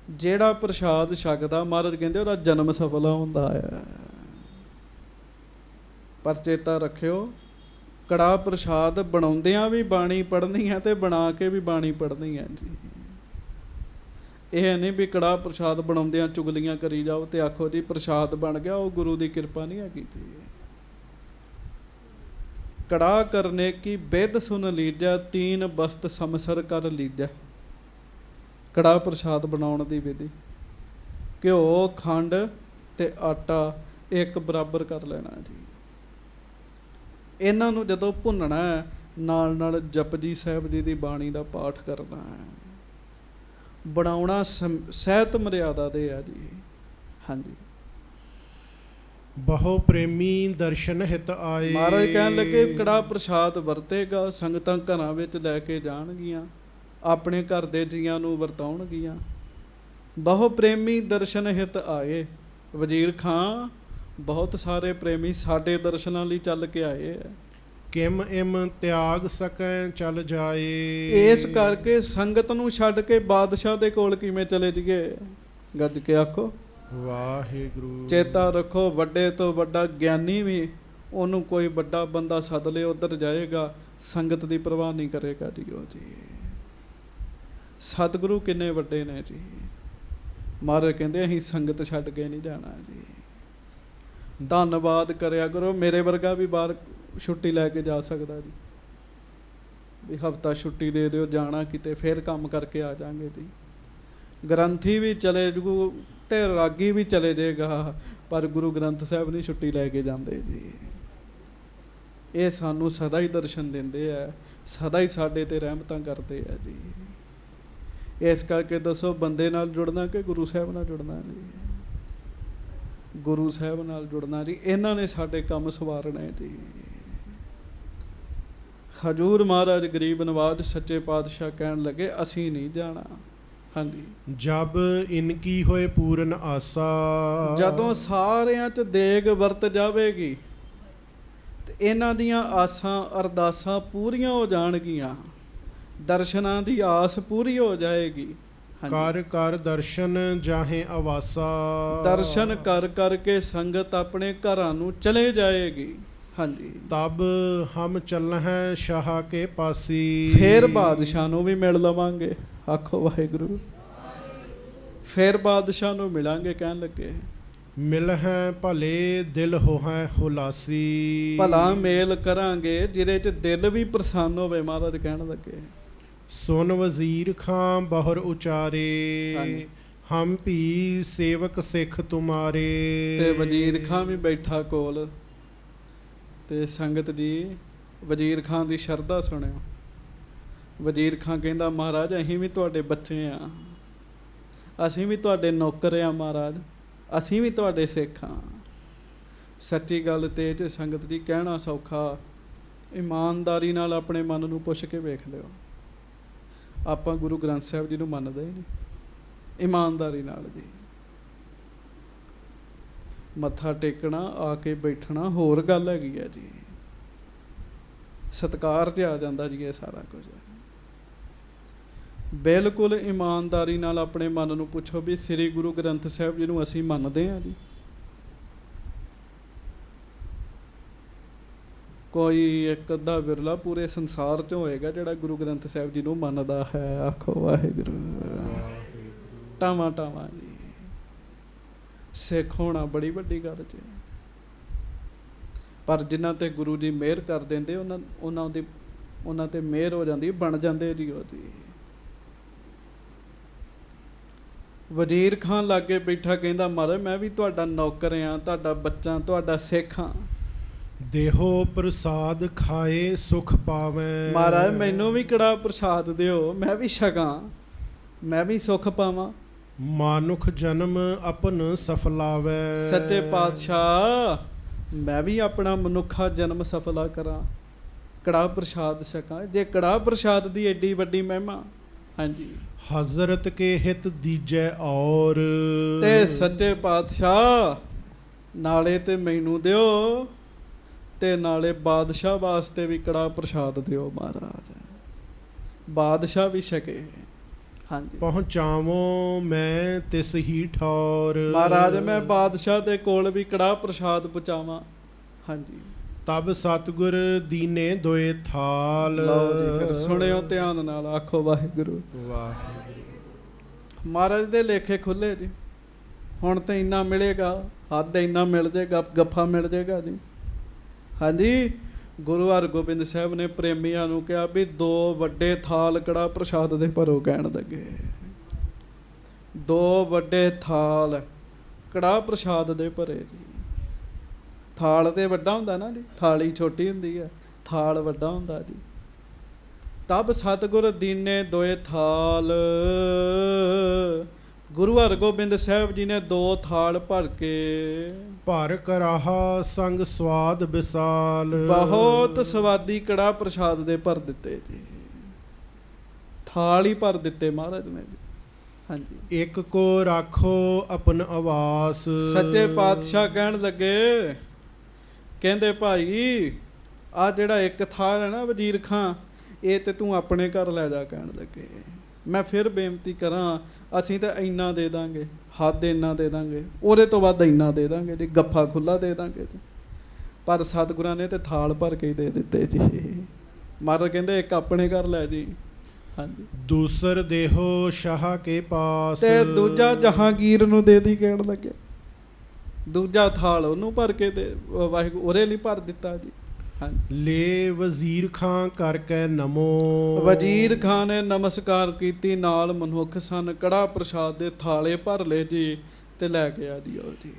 ਜਿਹੜਾ ਪ੍ਰਸ਼ਾਦ ਛਕਦਾ ਮਹਾਰਾਜ ਕਹਿੰਦੇ ਉਹਦਾ ਜਨਮ ਸਫਲ ਹੁੰਦਾ ਹੈ। ਪਰ ਚੇਤਾ ਰੱਖਿਓ, ਕੜਾਹ ਪ੍ਰਸ਼ਾਦ ਬਣਾਉਂਦਿਆਂ ਵੀ ਬਾਣੀ ਪੜ੍ਹਨੀ ਹੈ ਤੇ ਬਣਾ ਕੇ ਵੀ ਬਾਣੀ ਪੜ੍ਹਨੀ ਹੈ ਜੀ। ਇਹ ਨਹੀਂ ਵੀ ਕੜਾਹ ਪ੍ਰਸ਼ਾਦ ਬਣਾਉਂਦਿਆਂ ਚੁਗਲੀਆਂ ਕਰੀ ਜਾਓ ਤੇ ਆਖੋ ਜੀ ਪ੍ਰਸ਼ਾਦ ਬਣ ਗਿਆ, ਉਹ ਗੁਰੂ ਦੀ ਕਿਰਪਾ ਨਹੀਂ ਹੈਗੀ ਜੀ। ਕੜਾਹ ਕਰਨੇ ਕੀ ਬਿਧ ਸੁਨ ਲੀਜੈ, ਤੀਨ ਬਸਤ ਸਮਸਰ ਕਰ ਲੀਜੈ। ਕੜਾਹ ਪ੍ਰਸ਼ਾਦ ਬਣਾਉਣ ਦੀ ਵਿਧੀ, ਘਿਓ, ਖੰਡ ਤੇ ਆਟਾ ਇੱਕ ਬਰਾਬਰ ਕਰ ਲੈਣਾ ਜੀ। ਇਹਨਾਂ ਨੂੰ ਜਦੋਂ ਭੁੰਨਣਾ ਹੈ, ਨਾਲ ਨਾਲ ਜਪਜੀ ਸਾਹਿਬ ਜੀ ਦੀ ਬਾਣੀ ਦਾ ਪਾਠ ਕਰਨਾ ਹੈ। ਬਣਾਉਣਾ ਸਹਿਤ ਮਰਿਆਦਾ ਦੇ ਆ ਜੀ। ਹਾਂਜੀ, ਬਹੁ ਪ੍ਰੇਮੀ ਦਰਸ਼ਨ ਹਿਤ ਆਏ। ਮਹਾਰਾਜ ਕਹਿਣ ਲੱਗੇ ਕੜਾਹ ਪ੍ਰਸ਼ਾਦ ਵਰਤੇਗਾ, ਸੰਗਤਾਂ ਘਰਾਂ ਵਿੱਚ ਲੈ ਕੇ ਜਾਣਗੀਆਂ, ਆਪਣੇ ਘਰ ਦੇ ਜੀਆਂ ਨੂੰ ਵਰਤਾਉਣਗੀਆਂ। ਬਹੁ ਪ੍ਰੇਮੀ ਦਰਸ਼ਨ ਹਿਤ ਆਏ। ਵਜ਼ੀਰ ਖਾਂ, ਬਹੁਤ ਸਾਰੇ ਪ੍ਰੇਮੀ ਸਾਡੇ ਦਰਸ਼ਨਾਂ ਲਈ ਚੱਲ ਕੇ ਆਏ ਹੈ। ਕਿਮ ਇਮ ਤਿਆਗ ਸਕੈ ਚਲ ਜਾਏ। ਇਸ ਕਰਕੇ ਸੰਗਤ ਨੂੰ ਛੱਡ ਕੇ ਬਾਦਸ਼ਾਹ ਦੇ ਕੋਲ ਕਿਵੇਂ ਚਲੇ ਜੀਏ? ਗੱਜ ਕੇ ਆਖੋ ਵਾਹਿਗੁਰੂ। ਚੇਤਾ ਰੱਖੋ, ਵੱਡੇ ਤੋਂ ਵੱਡਾ ਗਿਆਨੀ ਵੀ ਉਹਨੂੰ ਕੋਈ ਵੱਡਾ ਬੰਦਾ ਸੱਦ ਲੇ, ਉੱਧਰ ਜਾਏਗਾ, ਸੰਗਤ ਦੀ ਪਰਵਾਹ ਨਹੀਂ ਕਰੇਗਾ ਜੀ। ਉਹ ਜੀ ਸਤਿਗੁਰੂ ਕਿੰਨੇ ਵੱਡੇ ਨੇ ਜੀ। ਮਹਾਰਾਜ ਕਹਿੰਦੇ ਅਸੀਂ ਸੰਗਤ ਛੱਡ ਕੇ ਨਹੀਂ ਜਾਣਾ ਜੀ। ਧੰਨਵਾਦ ਕਰਿਆ ਕਰੋ। ਮੇਰੇ ਵਰਗਾ ਵੀ ਬਾਹਰ ਛੁੱਟੀ ਲੈ ਕੇ ਜਾ ਸਕਦਾ ਜੀ, ਵੀ ਹਫਤਾ ਛੁੱਟੀ ਦੇ ਦਿਓ, ਜਾਣਾ ਕਿਤੇ, ਫਿਰ ਕੰਮ ਕਰਕੇ ਆ ਜਾਵਾਂਗੇ ਜੀ। ਗ੍ਰੰਥੀ ਵੀ ਚਲੇ ਜੂ ਤੇ ਰਾਗੀ ਵੀ ਚਲੇ ਜਾਏਗਾ, ਪਰ ਗੁਰੂ ਗ੍ਰੰਥ ਸਾਹਿਬ ਨਹੀਂ ਛੁੱਟੀ ਲੈ ਕੇ ਜਾਂਦੇ ਜੀ। ਇਹ ਸਾਨੂੰ ਸਦਾ ਹੀ ਦਰਸ਼ਨ ਦਿੰਦੇ ਆ, ਸਦਾ ਹੀ ਸਾਡੇ ਤੇ ਰਹਿਮਤਾਂ ਕਰਦੇ ਆ ਜੀ। ਇਸ ਕਰਕੇ ਦੱਸੋ, ਬੰਦੇ ਨਾਲ ਜੁੜਨਾ ਕਿ ਗੁਰੂ ਸਾਹਿਬ ਨਾਲ ਜੁੜਨਾ ਜੀ? ਗੁਰੂ ਸਾਹਿਬ ਨਾਲ ਜੁੜਨਾ ਜੀ। ਇਹਨਾਂ ਨੇ ਸਾਡੇ ਕੰਮ ਸਵਾਰਨੇ ਜੀ। ਹਜੂਰ ਮਹਾਰਾਜ ਗਰੀਬ ਨਵਾਜ ਸੱਚੇ ਪਾਤਸ਼ਾਹ ਕਹਿਣ ਲੱਗੇ ਅਸੀਂ ਨਹੀਂ ਜਾਣਾ। ਹਾਂਜੀ, ਜਬ ਇਨਕੀ ਹੋਏ ਪੂਰਨ ਆਸਾ। ਜਦੋਂ ਸਾਰਿਆਂ 'ਚ ਦੇਗ ਵਰਤ ਜਾਵੇਗੀ ਤੇ ਇਹਨਾਂ ਦੀਆਂ ਆਸਾਂ ਅਰਦਾਸਾਂ ਪੂਰੀਆਂ ਹੋ ਜਾਣਗੀਆਂ, ਦਰਸ਼ਨਾਂ ਦੀ ਆਸ ਪੂਰੀ ਹੋ ਜਾਏਗੀ। ਕਰ ਕਰ ਦਰਸ਼ਨ ਜਾਹੇ ਆਵਾਸਾ। ਦਰਸ਼ਨ ਕਰ ਕਰਕੇ ਸੰਗਤ ਆਪਣੇ ਘਰਾਂ ਨੂੰ ਚਲੇ ਜਾਏਗੀ। ਹਾਂਜੀ, ਤਬ ਹਮ ਚੱਲਹਿ ਸ਼ਾਹ ਕੇ ਪਾਸੀ। ਫਿਰ ਬਾਦਸ਼ਾਹ ਨੂੰ ਵੀ ਮਿਲ ਲਵਾਂਗੇ। ਆਖੋ ਵਾਹਿਗੁਰੂ। ਫਿਰ ਬਾਦਸ਼ਾਹ ਨੂੰ ਮਿਲਾਂਗੇ। ਕਹਿਣ ਲੱਗੇ ਮਿਲਹਿ ਭਲੇ ਦਿਲ ਹੋਹੈ ਹੁਲਾਸੀ। ਭਲਾ ਮੇਲ ਕਰਾਂਗੇ ਜਿਹਦੇ 'ਚ ਦਿਲ ਵੀ ਪ੍ਰਸੰਨ ਹੋਵੇ। ਮਹਾਰਾਜ ਕਹਿਣ ਲੱਗੇ ਸੁਨ ਵਜ਼ੀਰ ਖਾਂ ਬਹੁਰ ਉਚਾਰੇ। ਹਮ ਭੀ ਸੇਵਕ ਸਿੱਖ ਤੁਮਾਰੇ। ਤੇ ਵਜ਼ੀਰ ਖਾਂ ਵੀ ਬੈਠਾ ਕੋਲ। ਤੇ ਸੰਗਤ ਜੀ ਵਜ਼ੀਰ ਖਾਂ ਦੀ ਸ਼ਰਧਾ ਸੁਣਿਓ। ਵਜ਼ੀਰ ਖਾਂ ਕਹਿੰਦਾ ਮਹਾਰਾਜ ਅਸੀਂ ਵੀ ਤੁਹਾਡੇ ਬੱਚੇ ਆ, ਅਸੀਂ ਵੀ ਤੁਹਾਡੇ ਨੌਕਰ ਆ ਮਹਾਰਾਜ, ਅਸੀਂ ਵੀ ਤੁਹਾਡੇ ਸਿੱਖ ਹਾਂ। ਸੱਚੀ ਗੱਲ ਤੇ ਜੇ ਸੰਗਤ ਜੀ ਕਹਿਣਾ ਸੌਖਾ, ਇਮਾਨਦਾਰੀ ਨਾਲ ਆਪਣੇ ਮਨ ਨੂੰ ਪੁੱਛ ਕੇ ਵੇਖ ਲਿਓ। ਆਪਾਂ ਗੁਰੂ ਗ੍ਰੰਥ ਸਾਹਿਬ ਜੀ ਨੂੰ ਮੰਨਦੇ ਹੀ ਨਹੀਂ ਇਮਾਨਦਾਰੀ ਨਾਲ ਜੀ। ਮੱਥਾ ਟੇਕਣਾ, ਆ ਕੇ ਬੈਠਣਾ ਹੋਰ ਗੱਲ ਹੈਗੀ ਹੈ ਜੀ। ਸਤਿਕਾਰ 'ਚ ਆ ਜਾਂਦਾ ਜੀ ਇਹ ਸਾਰਾ ਕੁਝ। ਬਿਲਕੁਲ ਇਮਾਨਦਾਰੀ ਨਾਲ ਆਪਣੇ ਮਨ ਨੂੰ ਪੁੱਛੋ ਵੀ ਸ੍ਰੀ ਗੁਰੂ ਗ੍ਰੰਥ ਸਾਹਿਬ ਜੀ ਨੂੰ ਅਸੀਂ ਮੰਨਦੇ ਹਾਂ ਜੀ। ਕੋਈ ਇੱਕ ਅੱਧਾ ਵਿਰਲਾ ਪੂਰੇ ਸੰਸਾਰ 'ਚ ਹੋਏਗਾ ਜਿਹੜਾ ਗੁਰੂ ਗ੍ਰੰਥ ਸਾਹਿਬ ਜੀ ਨੂੰ ਮੰਨਦਾ ਹੈ। ਆਖੋ ਵਾਹਿਗੁਰੂ। ਟਾਵਾਂ ਟਾਵਾਂ ਜੀ। ਸਿੱਖ ਹੋਣਾ ਬੜੀ ਵੱਡੀ ਗੱਲ 'ਚ, ਪਰ ਜਿਨ੍ਹਾਂ ਤੇ ਗੁਰੂ ਜੀ ਮਿਹਰ ਕਰ ਦਿੰਦੇ ਉਹਨਾਂ ਤੇ ਮਿਹਰ ਹੋ ਜਾਂਦੀ, ਬਣ ਜਾਂਦੇ ਜੀ ਉਹ ਜੀ। ਵਜ਼ੀਰ ਖਾਨ ਲਾਗੇ ਬੈਠਾ ਕਹਿੰਦਾ ਮਹਾਰਾਜ ਮੈਂ ਵੀ ਤੁਹਾਡਾ ਨੌਕਰ ਆ, ਤੁਹਾਡਾ ਬੱਚਾ, ਤੁਹਾਡਾ ਸਿੱਖ ਹਾਂ। ਦੇਹੋ ਪ੍ਰਸਾਦ ਖਾਏ ਸੁਖ ਪਾਵੈ। ਮਹਾਰਾਜ ਮੈਨੂੰ ਵੀ ਕੜਾਹ ਪ੍ਰਸਾਦ ਦਿਓ, ਮੈਂ ਵੀ ਛਕਾਂ, ਮੈਂ ਵੀ ਸੁਖ ਪਾਵਾਂ। ਮਾਨੁਖ ਜਨਮ ਆਪਨ ਸਫਲਾਵੈ। ਸੱਚੇ ਪਾਤਸ਼ਾਹ ਮੈਂ ਵੀ ਆਪਣਾ ਮਨੁੱਖਾ ਜਨਮ ਸਫਲਾ ਕਰਾਂ, ਕੜਾਹ ਪ੍ਰਸਾਦ ਛਕਾਂ। ਜੇ ਕੜਾਹ ਪ੍ਰਸਾਦ ਦੀ ਐਡੀ ਵੱਡੀ ਮਹਿਮਾ, ਹਾਂਜੀ, ਹਜ਼ਰਤ ਕੇ ਹਿਤ ਦੀਜੈ ਔਰ। ਤੇ ਸੱਚੇ ਪਾਤਸ਼ਾਹ ਨਾਲੇ ਤੇ ਮੈਨੂੰ ਦਿਓ ਤੇ ਨਾਲੇ ਬਾਦਸ਼ਾਹ ਵਾਸਤੇ ਵੀ ਕੜਾਹ ਪ੍ਰਸਾਦ ਦਿਓ ਮਹਾਰਾਜ, ਬਾਦਸ਼ਾਹ ਵੀ ਛਕੇ। ਹਾਂਜੀ ਪਹੁੰਚਾਵੋ ਮੈਂ ਤਿਸ ਹੀ ਠੌਰ। ਮਹਾਰਾਜ ਮੈਂ ਬਾਦਸ਼ਾਹ ਦੇ ਕੋਲ ਵੀ ਕੜਾਹ ਪ੍ਰਸ਼ਾਦ ਪਹੁੰਚਾਵਾਂ। ਹਾਂਜੀ ਤਬ ਸਤਿਗੁਰ ਦੀਨੇ ਦੋਏ ਥਾਲ। ਲਓ ਜੀ ਫਿਰ ਸੁਣਿਓ ਧਿਆਨ ਨਾਲ, ਆਖੋ ਵਾਹਿਗੁਰੂ। ਵਾਹਿਗੁਰੂ। ਮਹਾਰਾਜ ਦੇ ਲੇਖੇ ਖੁੱਲੇ ਜੀ। ਹੁਣ ਤੇ ਇੰਨਾ ਮਿਲੇਗਾ, ਹੱਦ ਇੰਨਾ ਮਿਲ ਜਾਏਗਾ, ਗੱਫਾ ਮਿਲ ਜਾਏਗਾ ਜੀ। ਹਾਂਜੀ ਗੁਰੂ ਹਰਗੋਬਿੰਦ ਸਾਹਿਬ ਨੇ ਪ੍ਰੇਮੀਆਂ ਨੂੰ ਕਿਹਾ ਵੀ 2 ਵੱਡੇ ਥਾਲ ਕੜਾਹ ਪ੍ਰਸ਼ਾਦ ਦੇ ਭਰੋ। ਕਹਿਣ ਲੱਗੇ 2 ਵੱਡੇ ਥਾਲ ਕੜਾਹ ਪ੍ਰਸ਼ਾਦ ਦੇ ਭਰੇ ਜੀ। ਥਾਲ ਤੇ ਵੱਡਾ ਹੁੰਦਾ ਨਾ ਜੀ, ਥਾਲੀ ਛੋਟੀ ਹੁੰਦੀ ਹੈ, ਥਾਲ ਵੱਡਾ ਹੁੰਦਾ ਜੀ। ਤਬ ਸਤਿਗੁਰ ਦੀਨੇ ਦੋਏ ਥਾਲ। ਗੁਰੂ ਹਰਗੋਬਿੰਦ ਸਾਹਿਬ ਜੀ ਨੇ 2 ਥਾਲ ਭਰ ਕੇ ਭਰ ਕਰਾਹਾ ਸੰਗ ਸਵਾਦ ਵਿਸਾਲ। ਬਹੁਤ ਸਵਾਦੀ ਕੜਾਹ ਪ੍ਰਸ਼ਾਦ ਦੇ ਭਰ ਦਿੱਤੇ ਜੀ। ਥਾਲ ਹੀ ਭਰ ਦਿੱਤੇ ਮਹਾਰਾਜ ਨੇ ਜੀ। ਹਾਂਜੀ ਇੱਕ ਕੋ ਰਾਖੋ ਆਪਨ ਆਵਾਸ। ਸੱਚੇ ਪਾਤਸ਼ਾਹ ਕਹਿਣ ਲੱਗੇ, ਕਹਿੰਦੇ ਭਾਈ ਆ ਜਿਹੜਾ ਇੱਕ ਥਾਲ ਹੈ ਨਾ ਵਜ਼ੀਰ ਖਾਂ, ਇਹ ਤੇ ਤੂੰ ਆਪਣੇ ਘਰ ਲੈ ਜਾ। ਕਹਿਣ ਲੱਗੇ ਮੈਂ ਫਿਰ ਬੇਨਤੀ ਕਰਾਂ, ਅਸੀਂ ਤਾਂ ਇੰਨਾ ਦੇ ਦਾਂਗੇ, ਹੱਦ ਇੰਨਾ ਦੇ ਦਾਂਗੇ, ਉਹਦੇ ਤੋਂ ਵੱਧ ਇੰਨਾ ਦੇ ਦਾਂਗੇ ਜੀ, ਗੱਫਾ ਖੁੱਲਾ ਦੇ ਦਾਂਗੇ ਜੀ। ਪਰ ਸਤਿਗੁਰਾਂ ਨੇ ਤੇ ਥਾਲ ਭਰ ਕੇ ਹੀ ਦੇ ਦਿੱਤੇ ਜੀ। ਮਹਾਰਾਜ ਕਹਿੰਦੇ ਇੱਕ ਆਪਣੇ ਘਰ ਲੈ ਜੀ। ਹਾਂਜੀ ਦੂਸਰ ਦੇਹੋ ਸ਼ਾਹ ਕੇ ਪਾਸ। ਤੇ ਦੂਜਾ ਜਹਾਂਗੀਰ ਨੂੰ ਦੇ ਦੀ। ਕਹਿਣ ਲੱਗੇ ਦੂਜਾ ਥਾਲ ਉਹਨੂੰ ਭਰ ਕੇ ਦੇ, ਵਾਹਿਗੁਰੂ ਉਹਦੇ ਲਈ ਭਰ ਦਿੱਤਾ ਜੀ। ਹਾਂਜੀ ਲੈ ਵਜ਼ੀਰ ਖਾਂ ਕਰਕੇ ਨਮੋ। ਵਜ਼ੀਰ ਖਾਂ ਨੇ ਨਮਸਕਾਰ ਕੀਤੀ, ਨਾਲ ਮਨੁੱਖ ਸਨ, ਕੜਾਹ ਪ੍ਰਸ਼ਾਦ ਦੇ ਥਾਲੇ ਭਰ ਲਏ ਜੀ ਤੇ ਲੈ ਗਿਆ ਜੀ ਉਹ ਜੀ।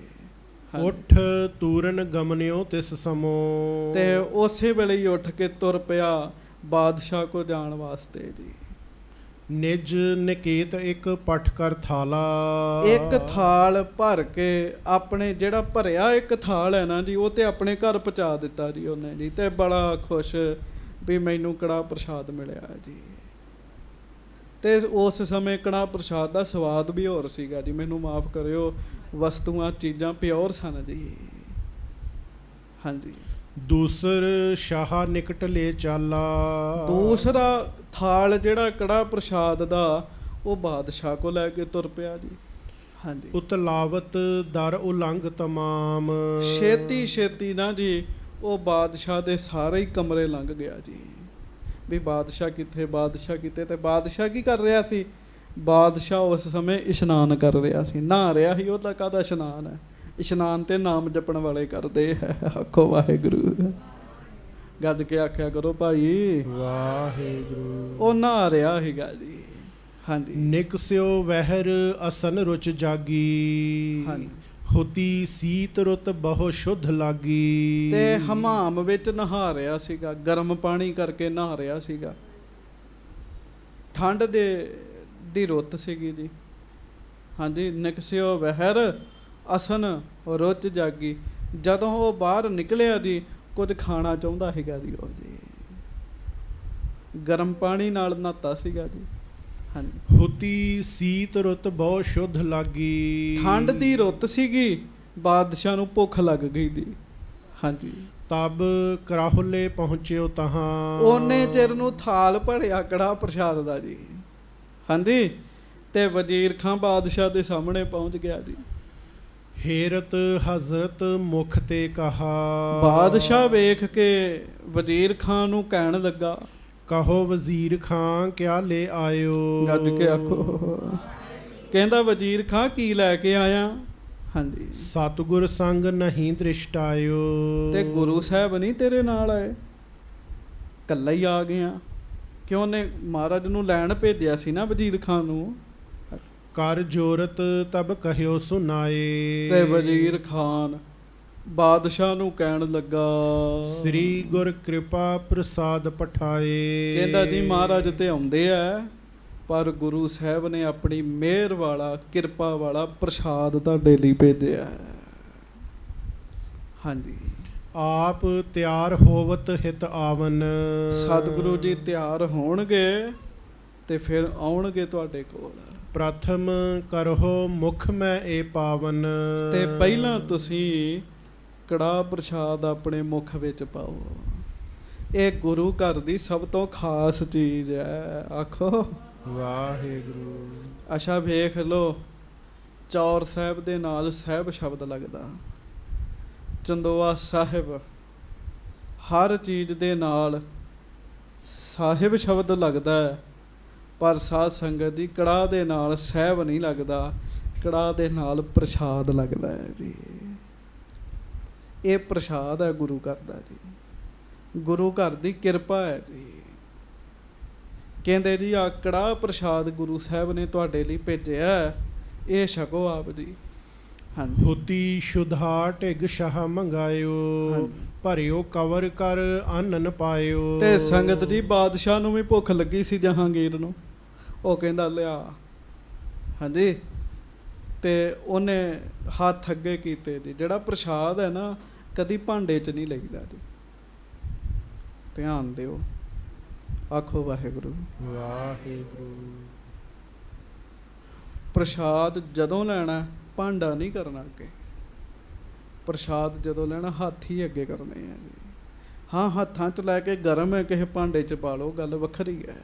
ਉੱਠ ਤੂਰਨ ਗਮਨਿਓ ਤਿਸ ਸਮੋ। ਤੇ ਉਸੇ ਵੇਲੇ ਹੀ ਉੱਠ ਕੇ ਤੁਰ ਪਿਆ ਬਾਦਸ਼ਾਹ ਕੋ ਜਾਣ ਵਾਸਤੇ ਜੀ। ਨਿਜ ਨਿਕੇਤ ਇੱਕ ਪਟ ਕਰ ਥਾਲਾ। ਇੱਕ ਥਾਲ ਭਰ ਕੇ ਆਪਣੇ, ਜਿਹੜਾ ਭਰਿਆ ਇੱਕ ਥਾਲ ਹੈ ਨਾ ਜੀ, ਉਹ ਤੇ ਆਪਣੇ ਘਰ ਪਹੁੰਚਾ ਦਿੱਤਾ ਜੀ ਉਹਨੇ ਜੀ। ਤੇ ਬੜਾ ਖੁਸ਼ ਵੀ ਮੈਨੂੰ ਕੜਾਹ ਪ੍ਰਸ਼ਾਦ ਮਿਲਿਆ ਜੀ। ਤੇ ਉਸ ਸਮੇਂ ਕੜਾਹ ਪ੍ਰਸ਼ਾਦ ਦਾ ਸਵਾਦ ਵੀ ਹੋਰ ਸੀਗਾ ਜੀ। ਮੈਨੂੰ ਮਾਫ ਕਰਿਓ, ਵਸਤੂਆਂ ਚੀਜ਼ਾਂ ਪਿਓਰ ਸਨ ਜੀ। ਹਾਂਜੀ ਦੂਸਰ ਸ਼ਾਹ ਨਿਕਟ ਲੈ ਚਾਲਾ। ਦੂਸਰਾ ਥਾਲ ਜਿਹੜਾ ਕੜਾਹ ਪ੍ਰਸ਼ਾਦ ਦਾ, ਉਹ ਬਾਦਸ਼ਾਹ ਕੋ ਲੈ ਕੇ ਤੁਰ ਪਿਆ ਜੀ। ਹਾਂਜੀ ਉਤਲਾਵਤ ਦਰ ਉਲੰਘ ਤਮਾਮ। ਛੇਤੀ ਛੇਤੀ ਨਾ ਜੀ ਉਹ ਬਾਦਸ਼ਾਹ ਦੇ ਸਾਰੇ ਹੀ ਕਮਰੇ ਲੰਘ ਗਿਆ ਜੀ। ਵੀ ਬਾਦਸ਼ਾਹ ਕਿੱਥੇ, ਬਾਦਸ਼ਾਹ ਕਿੱਥੇ। ਤੇ ਬਾਦਸ਼ਾਹ ਕੀ ਕਰ ਰਿਹਾ ਸੀ? ਬਾਦਸ਼ਾਹ ਉਸ ਸਮੇਂ ਇਸ਼ਨਾਨ ਕਰ ਰਿਹਾ ਸੀ, ਨਹਾ ਰਿਹਾ ਸੀ। ਉਹਦਾ ਕਾਹਦਾ ਇਸ਼ਨਾਨ ਹੈ? ਇਸ਼ਨਾਨ ਤੇ ਨਾਮ ਜਪਣ ਵਾਲੇ ਕਰਦੇ ਹੈ। ਆਖੋ ਵਾਹਿਗੁਰੂ। ਗੱਜ ਕੇ ਆਖਿਆ ਕਰੋ ਭਾਈ ਵਾਹਿਗੁਰੂ। ਉਹ ਨਹਾ ਰਿਹਾ ਸੀਗਾ ਜੀ। ਹਾਂਜੀ ਨਿਕਸਿਓ ਵਹਿਰ ਅਸਨ ਰੁਚ ਜਾਗੀ। ਹਾਂਜੀ ਹੋਤੀ ਸੀਤ ਰੁਤ ਬਹੁ ਸ਼ੁੱਧ ਲਾਗੀ। ਤੇ ਹਮਾਮ ਵਿੱਚ ਨਹਾ ਰਿਹਾ ਸੀਗਾ, ਗਰਮ ਪਾਣੀ ਕਰਕੇ ਨਹਾ ਰਿਹਾ ਸੀਗਾ। ਠੰਡ ਦੀ ਰੁੱਤ ਸੀਗੀ ਜੀ। ਹਾਂਜੀ ਨਿਕਸਿਓ ਵਹਿਰ ਅਸਨ ਰੁਚ ਜਾਗੀ। ਜਦੋਂ ਉਹ ਬਾਹਰ ਨਿਕਲਿਆ ਜੀ, ਕੁਝ ਖਾਣਾ ਚਾਹੁੰਦਾ ਸੀਗਾ ਜੀ ਉਹ ਜੀ। ਗਰਮ ਪਾਣੀ ਨਾਲ ਨਹਾਤਾ ਸੀਗਾ ਜੀ। ਹਾਂਜੀ ਹੋਤੀ ਸੀਤ ਰੁਤ ਬਹੁ ਸ਼ੁੱਧ ਲਾਗੀ। ਠੰਡ ਦੀ ਰੁੱਤ ਸੀਗੀ, ਬਾਦਸ਼ਾਹ ਨੂੰ ਭੁੱਖ ਲੱਗ ਗਈ ਜੀ। ਹਾਂਜੀ ਤਬ ਕਰਾਹੁਲੇ ਪਹੁੰਚਿਓ ਤਹਾਂ। ਉਹਨੇ ਚਿਰ ਨੂੰ ਥਾਲ ਭਰਿਆ ਕੜਾਹ ਪ੍ਰਸ਼ਾਦ ਦਾ ਜੀ। ਹਾਂਜੀ ਤੇ ਵਜ਼ੀਰ ਖਾਂ ਬਾਦਸ਼ਾਹ ਦੇ ਸਾਹਮਣੇ ਪਹੁੰਚ ਗਿਆ ਜੀ। ਹੇਰਤ ਹਜ਼ਰਤ ਮੁਖ ਤੇ ਕਹਾ। ਬਾਦਸ਼ਾਹ ਵੇਖ ਕੇ ਵਜ਼ੀਰ ਖਾਂ ਨੂੰ ਕਹਿਣ ਲੱਗਾ, ਕਹੋ ਵਜ਼ੀਰ ਖਾਂ ਕਿਆ ਲੈ ਆਇਓ। ਗੱਜ ਕੇ ਆਖੋ। ਕਹਿੰਦਾ ਵਜ਼ੀਰ ਖਾਂ ਕੀ ਲੈ ਕੇ ਆਇਆ? ਹਾਂਜੀ ਸਤਿਗੁਰ ਸੰਗ ਨਹੀਂ ਦ੍ਰਿਸ਼ਟ ਆਇਓ। ਤੇ ਗੁਰੂ ਸਾਹਿਬ ਨਹੀਂ ਤੇਰੇ ਨਾਲ ਆਏ, ਇਕੱਲਾ ਹੀ ਆ ਗਿਆ। ਕਿਉਂ? ਉਹਨੇ ਮਹਾਰਾਜ ਨੂੰ ਲੈਣ ਭੇਜਿਆ ਸੀ ਨਾ ਵਜ਼ੀਰ ਖਾਂ ਨੂੰ। ਕਰ ਜੋਰਤ ਤਬ ਕਹਿਓ ਸੁਨਾਏ। ਤੇ ਵਜ਼ੀਰ ਖਾਨ ਬਾਦਸ਼ਾਹ ਨੂੰ ਕਹਿਣ ਲੱਗਾ, ਸ੍ਰੀ ਗੁਰ ਕਿਰਪਾ ਪ੍ਰਸਾਦ ਪਠਾਏ। ਕਹਿੰਦਾ ਜੀ ਮਹਾਰਾਜ ਤੇ ਆਉਂਦੇ ਆ, ਪਰ ਗੁਰੂ ਸਾਹਿਬ ਨੇ ਆਪਣੀ ਮਿਹਰ ਵਾਲਾ, ਕਿਰਪਾ ਵਾਲਾ ਪ੍ਰਸਾਦ ਤੁਹਾਡੇ ਲਈ ਭੇਜਿਆ। ਹਾਂਜੀ ਆਪ ਤਿਆਰ ਹੋਵਤ ਹਿਤ ਆਵਨ। ਸਤਿਗੁਰੂ ਜੀ ਤਿਆਰ ਹੋਣਗੇ ਤੇ ਫਿਰ ਆਉਣਗੇ ਤੁਹਾਡੇ ਕੋਲ। ਪ੍ਰਥਮ ਕਰੋ ਮੁਖ ਮੈਂ ਇਹ ਪਾਵਨ। ਤੇ ਪਹਿਲਾਂ ਤੁਸੀਂ ਕੜਾਹ ਪ੍ਰਸ਼ਾਦ ਆਪਣੇ ਮੁਖ ਵਿੱਚ ਪਾਓ। ਇਹ ਗੁਰੂ ਘਰ ਦੀ ਸਭ ਤੋਂ ਖਾਸ ਚੀਜ਼ ਹੈ। ਆਖੋ ਵਾਹਿਗੁਰੂ। ਅੱਛਾ ਵੇਖ ਲੋ, ਚੌਰ ਸਾਹਿਬ ਦੇ ਨਾਲ ਸਾਹਿਬ ਸ਼ਬਦ ਲੱਗਦਾ, ਚੰਦੋਆ ਸਾਹਿਬ, ਹਰ ਚੀਜ਼ ਦੇ ਨਾਲ ਸਾਹਿਬ ਸ਼ਬਦ ਲੱਗਦਾ ਹੈ। ਪਰ ਸਾਧ ਸੰਗਤ ਦੀ ਕੜਾਹ ਦੇ ਨਾਲ ਸਾਹਿਬ ਨਹੀਂ ਲੱਗਦਾ, ਕੜਾਹ ਦੇ ਨਾਲ ਪ੍ਰਸ਼ਾਦ ਲੱਗਦਾ ਹੈ ਜੀ। ਇਹ ਪ੍ਰਸ਼ਾਦ ਹੈ ਗੁਰੂ ਘਰ ਦਾ ਜੀ, ਗੁਰੂ ਘਰ ਦੀ ਕਿਰਪਾ ਹੈ ਜੀ। ਕਹਿੰਦੇ ਜੀ ਆ ਕੜਾਹ ਪ੍ਰਸ਼ਾਦ ਗੁਰੂ ਸਾਹਿਬ ਨੇ ਤੁਹਾਡੇ ਲਈ ਭੇਜਿਆ, ਇਹ ਛਕੋ ਆਪ ਜੀ। ਹਾਂਜੀ। ਹੁਤੀ ਸ਼ੁਧਾ ਢਿਗ ਸ਼ਾਹ ਮੰਗਾਇਓ, ਹਾਂਜੀ। ਭਰਿਓ ਕਵਰ ਕਰ ਆਨਨ ਪਾਇਓ। ਤੇ ਸੰਗਤ ਜੀ ਬਾਦਸ਼ਾਹ ਨੂੰ ਵੀ ਭੁੱਖ ਲੱਗੀ ਸੀ ਜਹਾਂਗੀਰ ਨੂੰ, ਉਹ ਕਹਿੰਦਾ ਲਿਆ। ਹਾਂਜੀ। ਤੇ ਉਹਨੇ ਹੱਥ ਅੱਗੇ ਕੀਤੇ ਜੀ। ਜਿਹੜਾ ਪ੍ਰਸ਼ਾਦ ਹੈ ਨਾ ਕਦੀ ਭਾਂਡੇ 'ਚ ਨਹੀਂ ਲਈਦਾ ਜੀ, ਧਿਆਨ ਦਿਓ। ਆਖੋ ਵਾਹਿਗੁਰੂ। ਵਾਹਿਗੁਰੂ। ਪ੍ਰਸ਼ਾਦ ਜਦੋਂ ਲੈਣਾ ਭਾਂਡਾ ਨਹੀਂ ਕਰਨਾ ਅੱਗੇ, ਪ੍ਰਸ਼ਾਦ ਜਦੋਂ ਲੈਣਾ ਹੱਥ ਹੀ ਅੱਗੇ ਕਰਨੇ ਆ ਜੀ। ਹਾਂ ਹੱਥਾਂ 'ਚ ਲੈ ਕੇ ਗਰਮ ਹੈ ਕਿਸੇ ਭਾਂਡੇ 'ਚ ਪਾ ਲਓ, ਗੱਲ ਵੱਖਰੀ ਹੈ।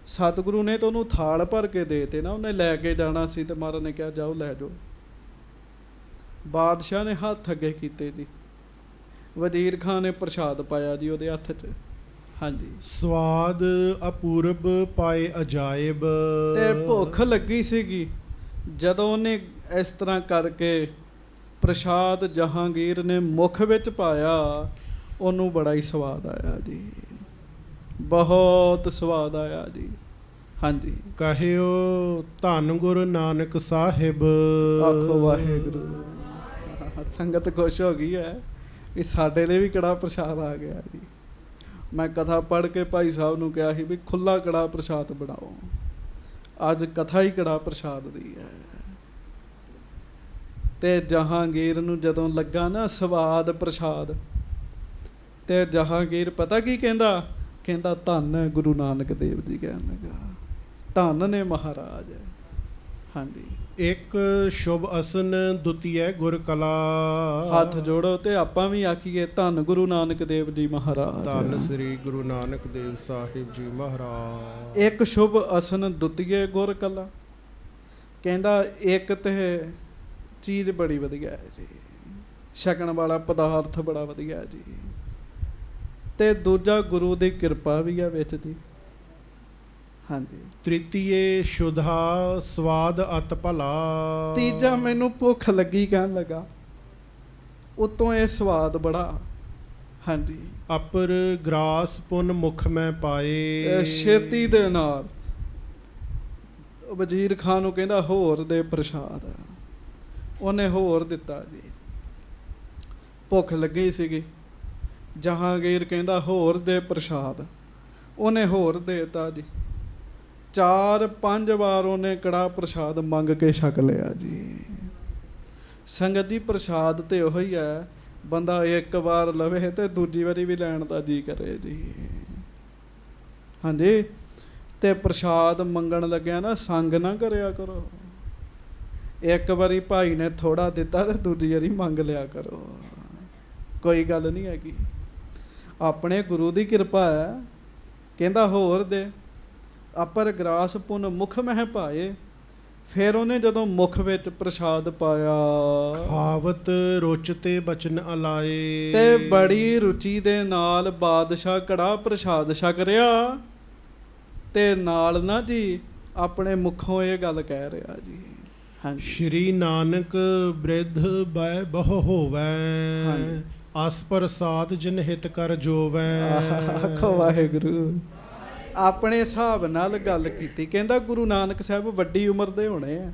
ਸਤਿਗੁਰੂ ਨੇ ਤਾਂ ਉਹਨੂੰ ਥਾਲ ਭਰ ਕੇ ਦੇ ਤੇ ਨਾ, ਉਹਨੇ ਲੈ ਕੇ ਜਾਣਾ ਸੀ ਤੇ ਮਹਾਰਾਜ ਨੇ ਕਿਹਾ ਜਾਓ ਲੈ ਜਾਓ। ਬਾਦਸ਼ਾਹ ਨੇ ਹੱਥ ਅੱਗੇ ਕੀਤੇ ਜੀ, ਵਜ਼ੀਰ ਖਾਨ ਨੇ ਪ੍ਰਸ਼ਾਦ ਪਾਇਆ ਜੀ ਉਹਦੇ ਹੱਥ 'ਚ। ਹਾਂਜੀ। ਸਵਾਦ ਅਪੂਰਬ ਪਾਏ ਅਜਾਇਬ। ਤੇ ਭੁੱਖ ਲੱਗੀ ਸੀਗੀ, ਜਦੋਂ ਉਹਨੇ ਇਸ ਤਰ੍ਹਾਂ ਕਰਕੇ ਪ੍ਰਸ਼ਾਦ ਜਹਾਂਗੀਰ ਨੇ ਮੁੱਖ ਵਿੱਚ ਪਾਇਆ, ਉਹਨੂੰ ਬੜਾ ਹੀ ਸਵਾਦ ਆਇਆ ਜੀ, ਬਹੁਤ ਸਵਾਦ ਆਇਆ ਜੀ। ਹਾਂਜੀ। ਕਹਿਓ ਧੰਨ ਗੁਰੂ ਨਾਨਕ ਸਾਹਿਬ। ਆਖੋ ਵਾਹਿਗੁਰੂ। ਸੰਗਤ ਖੁਸ਼ ਹੋ ਗਈ ਹੈ ਵੀ ਸਾਡੇ ਲਈ ਵੀ ਕੜਾਹ ਪ੍ਰਸ਼ਾਦ ਆ ਗਿਆ ਜੀ। ਮੈਂ ਕਥਾ ਪੜ੍ਹ ਕੇ ਭਾਈ ਸਾਹਿਬ ਨੂੰ ਕਿਹਾ ਸੀ ਵੀ ਖੁੱਲਾ ਕੜਾਹ ਪ੍ਰਸ਼ਾਦ ਬਣਾਓ, ਅੱਜ ਕਥਾ ਹੀ ਕੜਾਹ ਪ੍ਰਸ਼ਾਦ ਦੀ ਹੈ। ਤੇ ਜਹਾਂਗੀਰ ਨੂੰ ਜਦੋਂ ਲੱਗਾ ਨਾ ਸਵਾਦ ਪ੍ਰਸ਼ਾਦ, ਤੇ ਜਹਾਂਗੀਰ ਪਤਾ ਕੀ ਕਹਿੰਦਾ? ਕਹਿੰਦਾ ਧੰਨ ਹੈ ਗੁਰੂ ਨਾਨਕ ਦੇਵ ਜੀ। ਕਹਿਣ ਲੱਗਾ ਧੰਨ ਨੇ ਮਹਾਰਾਜ। ਹਾਂਜੀ। ਇੱਕ ਸ਼ੁਭ ਅਸਨ ਦੁਤੀਏ ਗੁਰ ਕਲਾ। ਹੱਥ ਜੋੜੋ ਤੇ ਆਪਾਂ ਵੀ ਆਖੀਏ ਧੰਨ ਗੁਰੂ ਨਾਨਕ ਦੇਵ ਜੀ ਮਹਾਰਾਜ। ਧੰਨ ਸ੍ਰੀ ਗੁਰੂ ਨਾਨਕ ਦੇਵ ਸਾਹਿਬ ਜੀ ਮਹਾਰਾਜ। ਇੱਕ ਸ਼ੁਭ ਅਸਨ ਦੁਤੀਏ ਗੁਰ ਕਲਾ। ਕਹਿੰਦਾ ਇੱਕ ਤੇ ਚੀਜ਼ ਬੜੀ ਵਧੀਆ ਹੈ ਜੀ, ਛਕਣ ਵਾਲਾ ਪਦਾਰਥ ਬੜਾ ਵਧੀਆ ਹੈ ਜੀ, ਤੇ ਦੂਜਾ ਗੁਰੂ ਦੀ ਕਿਰਪਾ ਵੀ ਆ ਵਿੱਚ ਜੀ। ਹਾਂਜੀ। ਤ੍ਰਿਤੀਏ ਸ਼ੁਧਾ ਸਵਾਦ ਅਤ ਭਲਾ। ਤੀਜਾ ਮੈਨੂੰ ਭੁੱਖ ਲੱਗੀ ਕਹਿਣ ਲੱਗਾ, ਉਤੋਂ ਇਹ ਸਵਾਦ ਬੜਾ। ਹਾਂਜੀ। ਅਪਰ ਗ੍ਰਾਸ ਪੁਨ ਮੁਖ ਮੈਂ ਪਾਏ। ਛੇਤੀ ਦੇ ਨਾਲ ਵਜ਼ੀਰ ਖਾਨ ਨੂੰ ਕਹਿੰਦਾ ਹੋਰ ਦੇ ਪ੍ਰਸ਼ਾਦ। ਉਹਨੇ ਹੋਰ ਦਿੱਤਾ ਜੀ। ਭੁੱਖ ਲੱਗੀ ਸੀਗੀ, ਜਹਾਂਗੀਰ ਕਹਿੰਦਾ ਹੋਰ ਦੇ ਪ੍ਰਸ਼ਾਦ, ਉਹਨੇ ਹੋਰ ਦੇਤਾ ਜੀ। 4-5 ਵਾਰ ਉਹਨੇ ਕੜਾਹ ਪ੍ਰਸ਼ਾਦ ਮੰਗ ਕੇ ਛਕ ਲਿਆ ਜੀ। ਸੰਗਤ ਜੀ ਪ੍ਰਸ਼ਾਦ ਤੇ ਉਹੋ ਹੀ ਹੈ, ਬੰਦਾ ਇੱਕ ਵਾਰ ਲਵੇ ਤੇ ਦੂਜੀ ਵਾਰੀ ਵੀ ਲੈਣ ਦਾ ਜੀ ਕਰੇ ਜੀ। ਹਾਂਜੀ। ਤੇ ਪ੍ਰਸ਼ਾਦ ਮੰਗਣ ਲੱਗਿਆ ਨਾ ਸੰਗ ਨਾ ਕਰਿਆ ਕਰੋ। ਇੱਕ ਵਾਰੀ ਭਾਈ ਨੇ ਥੋੜਾ ਦਿੱਤਾ ਤੇ ਦੂਜੀ ਵਾਰੀ ਮੰਗ ਲਿਆ ਕਰੋ, ਕੋਈ ਗੱਲ ਨਹੀਂ ਹੈਗੀ। ਆਪਣੇ ਗੁਰੂ ਦੀ ਕਿਰਪਾ ਹੈ। ਕਹਿੰਦਾ ਹੋਰ ਦੇ। ਅਪਰ ਗ੍ਰਾਸ ਪੁਨ ਮੁਖ ਮਹਿ ਪਾਏ। ਫਿਰ ਉਹਨੇ ਜਦੋਂ ਮੁਖ ਵਿੱਚ ਪ੍ਰਸ਼ਾਦ ਪਾਇਆ, ਖਾਵਤ ਰੁਚ ਤੇ ਬਚਨ ਅਲਾਏ। ਤੇ ਬੜੀ ਰੁਚੀ ਦੇ ਨਾਲ ਬਾਦਸ਼ਾਹ ਕੜਾਹ ਪ੍ਰਸ਼ਾਦ ਛਕ ਰਿਹਾ, ਤੇ ਨਾਲ ਨਾ ਜੀ ਆਪਣੇ ਮੁਖੋਂ ਇਹ ਗੱਲ ਕਹਿ ਰਿਹਾ ਜੀ। ਹਾਂਜੀ। ਸ਼੍ਰੀ ਨਾਨਕ ਬ੍ਰਿਧ ਬੈ ਬਹੁ ਹੋਵੈ। ਅਸ ਪ੍ਰਸਾਦ ਜਿਨ ਹਿਤ ਕਰ ਜੋਵੈ। ਆਖੋ ਵਾਹਿਗੁਰੂ। ਆਪਣੇ ਹਿਸਾਬ ਨਾਲ ਗੱਲ ਕੀਤੀ। ਕਹਿੰਦਾ ਗੁਰੂ ਨਾਨਕ ਸਾਹਿਬ ਵੱਡੀ ਉਮਰ ਦੇ ਹੋਣੇ ਆ,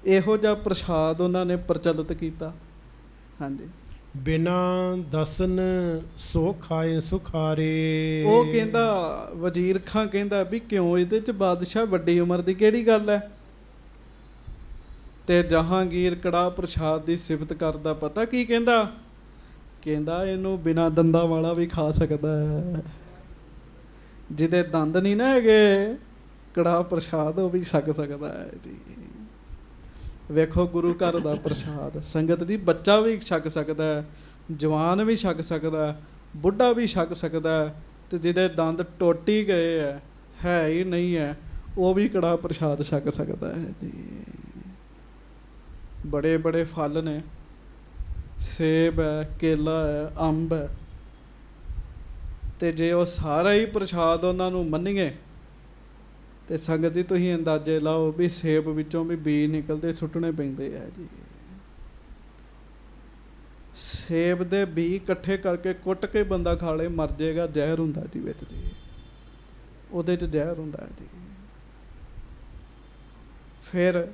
ਇਹੋ ਜਿਹਾ ਪ੍ਰਸ਼ਾਦ ਉਹਨਾਂ ਨੇ ਪ੍ਰਚਲਿਤ ਕੀਤਾ। ਹਾਂਜੀ। ਬਿਨਾ ਦਸਨ ਸੋ ਖਾਏ ਸੁਖਾਰੇ। ਉਹ ਕਹਿੰਦਾ ਵਜ਼ੀਰ ਖਾਂ ਕਹਿੰਦਾ ਵੀ ਕਿਉਂ ਇਹਦੇ ਚ ਬਾਦਸ਼ਾਹ ਵੱਡੀ ਉਮਰ ਦੀ ਕਿਹੜੀ ਗੱਲ ਹੈ? ਤੇ ਜਹਾਂਗੀਰ ਕੜਾਹ ਪ੍ਰਸ਼ਾਦ ਦੀ ਸਿਫਤ ਕਰਦਾ ਪਤਾ ਕੀ ਕਹਿੰਦਾ? ਕਹਿੰਦਾ ਇਹਨੂੰ ਬਿਨਾਂ ਦੰਦਾਂ ਵਾਲਾ ਵੀ ਖਾ ਸਕਦਾ ਹੈ। ਜਿਹਦੇ ਦੰਦ ਨਹੀਂ ਨਾ ਹੈਗੇ, ਕੜਾਹ ਪ੍ਰਸ਼ਾਦ ਉਹ ਵੀ ਛਕ ਸਕਦਾ ਹੈ ਜੀ। ਵੇਖੋ ਗੁਰੂ ਘਰ ਦਾ ਪ੍ਰਸ਼ਾਦ ਸੰਗਤ ਜੀ, ਬੱਚਾ ਵੀ ਛਕ ਸਕਦਾ ਹੈ, ਜਵਾਨ ਵੀ ਛਕ ਸਕਦਾ ਹੈ, ਬੁੱਢਾ ਵੀ ਛਕ ਸਕਦਾ ਹੈ, ਤੇ ਜਿਹਦੇ ਦੰਦ ਟੁੱਟ ਹੀ ਗਏ ਹੈ ਹੈ ਹੀ ਨਹੀਂ ਹੈ, ਉਹ ਵੀ ਕੜਾਹ ਪ੍ਰਸ਼ਾਦ ਛਕ ਸਕਦਾ ਹੈ ਜੀ। ਬੜੇ ਬੜੇ ਫਲ ਨੇ, ਸੇਬ ਹੈ, ਕੇਲਾ ਹੈ, ਅੰਬ ਹੈ, ਤੇ ਜੇ ਉਹ ਸਾਰਾ ਹੀ ਪ੍ਰਸ਼ਾਦ ਉਹਨਾਂ ਨੂੰ ਮੰਨੀਏ ਤੇ ਸੰਗਤ ਜੀ ਤੁਸੀਂ ਅੰਦਾਜ਼ੇ ਲਾਓ ਵੀ ਸੇਬ ਵਿੱਚੋਂ ਵੀ ਬੀਜ ਨਿਕਲਦੇ, ਸੁੱਟਣੇ ਪੈਂਦੇ ਆ ਜੀ। ਸੇਬ ਦੇ ਬੀਜ ਇਕੱਠੇ ਕਰਕੇ ਕੁੱਟ ਕੇ ਬੰਦਾ ਖਾ ਲੇ ਮਰ ਜਾਏਗਾ, ਜ਼ਹਿਰ ਹੁੰਦਾ ਜੀ ਵਿੱਚ ਜੀ, ਉਹਦੇ 'ਚ ਜ਼ਹਿਰ ਹੁੰਦਾ ਜੀ। ਫਿਰ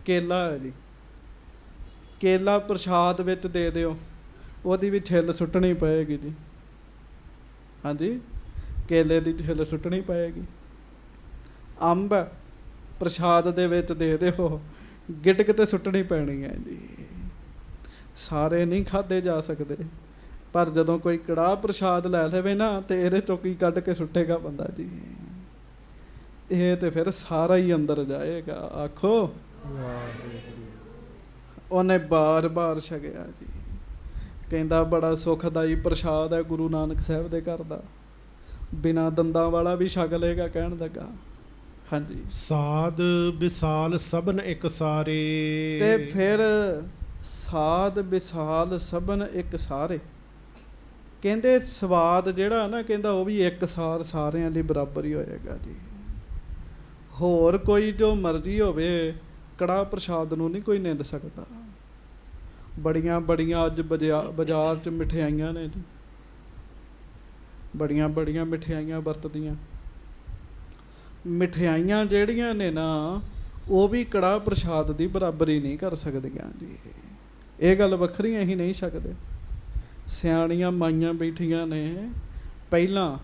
ਕੇਲਾ ਹੈ ਜੀ, ਕੇਲਾ ਪ੍ਰਸ਼ਾਦ ਵਿੱਚ ਦੇ ਦਿਓ, ਉਹਦੀ ਵੀ ਛਿੱਲ ਸੁੱਟਣੀ ਪਏਗੀ ਜੀ। ਹਾਂਜੀ, ਕੇਲੇ ਦੀ ਛਿੱਲ ਸੁੱਟਣੀ ਪਏਗੀ। ਅੰਬ ਪ੍ਰਸ਼ਾਦ ਦੇ ਵਿੱਚ ਦੇ ਦਿਓ, ਗਿਟਕ ਤੇ ਸੁੱਟਣੀ ਪੈਣੀ ਹੈ ਜੀ। ਸਾਰੇ ਨਹੀਂ ਖਾਧੇ ਜਾ ਸਕਦੇ, ਪਰ ਜਦੋਂ ਕੋਈ ਕੜਾਹ ਪ੍ਰਸ਼ਾਦ ਲੈ ਲਵੇ ਨਾ ਤੇ ਇਹਦੇ ਚੋਂ ਕੀ ਕੱਢ ਕੇ ਸੁੱਟੇਗਾ ਬੰਦਾ ਜੀ? ਇਹ ਤੇ ਫਿਰ ਸਾਰਾ ਹੀ ਅੰਦਰ ਜਾਏਗਾ। ਆਖੋ ਉਹਨੇ ਬਾਰ-ਬਾਰ ਛਕਿਆ ਜੀ। ਕਹਿੰਦਾ ਬੜਾ ਸੁਖਦਾਈ ਪ੍ਰਸ਼ਾਦ ਹੈ ਗੁਰੂ ਨਾਨਕ ਸਾਹਿਬ ਦੇ ਘਰ ਦਾ, ਬਿਨਾਂ ਦੰਦਾਂ ਵਾਲਾ ਵੀ ਛਕ ਲੇਗਾ, ਕਹਿਣ ਲੱਗਾ। ਹਾਂਜੀ, ਸਾਧ ਵਿਸਾਲ ਸਭਨ ਇੱਕ ਸਾਰੇ। ਤੇ ਫਿਰ ਸਾਧ ਵਿਸਾਲ ਸਭਨ ਇੱਕ ਸਾਰੇ, ਕਹਿੰਦੇ ਸਵਾਦ ਜਿਹੜਾ ਨਾ, ਕਹਿੰਦਾ ਉਹ ਵੀ ਇੱਕ ਸਾਰ ਸਾਰਿਆਂ ਲਈ ਬਰਾਬਰ ਹੀ ਹੋਏਗਾ ਜੀ। ਹੋਰ ਕੋਈ ਜੋ ਮਰਜ਼ੀ ਹੋਵੇ, ਕੜਾਹ ਪ੍ਰਸ਼ਾਦ ਨੂੰ ਨਹੀਂ ਕੋਈ ਨਿੰਦ ਸਕਦਾ। ਬੜੀਆਂ ਬੜੀਆਂ ਅੱਜ ਬਾਜ਼ਾਰ 'ਚ ਮਠਿਆਈਆਂ ਨੇ ਜੀ, ਬੜੀਆਂ ਬੜੀਆਂ ਮਠਿਆਈਆਂ ਵਰਤਦੀਆਂ। ਮਠਿਆਈਆਂ ਜਿਹੜੀਆਂ ਨੇ ਨਾ, ਉਹ ਵੀ ਕੜਾਹ ਪ੍ਰਸ਼ਾਦ ਦੀ ਬਰਾਬਰੀ ਨਹੀਂ ਕਰ ਸਕਦੀਆਂ ਜੀ। ਇਹ ਗੱਲ ਵੱਖਰੀਆਂ ਹੀ ਨਹੀਂ ਸਕਦੇ। ਸਿਆਣੀਆਂ ਮਾਈਆਂ ਬੈਠੀਆਂ ਨੇ, ਪਹਿਲਾਂ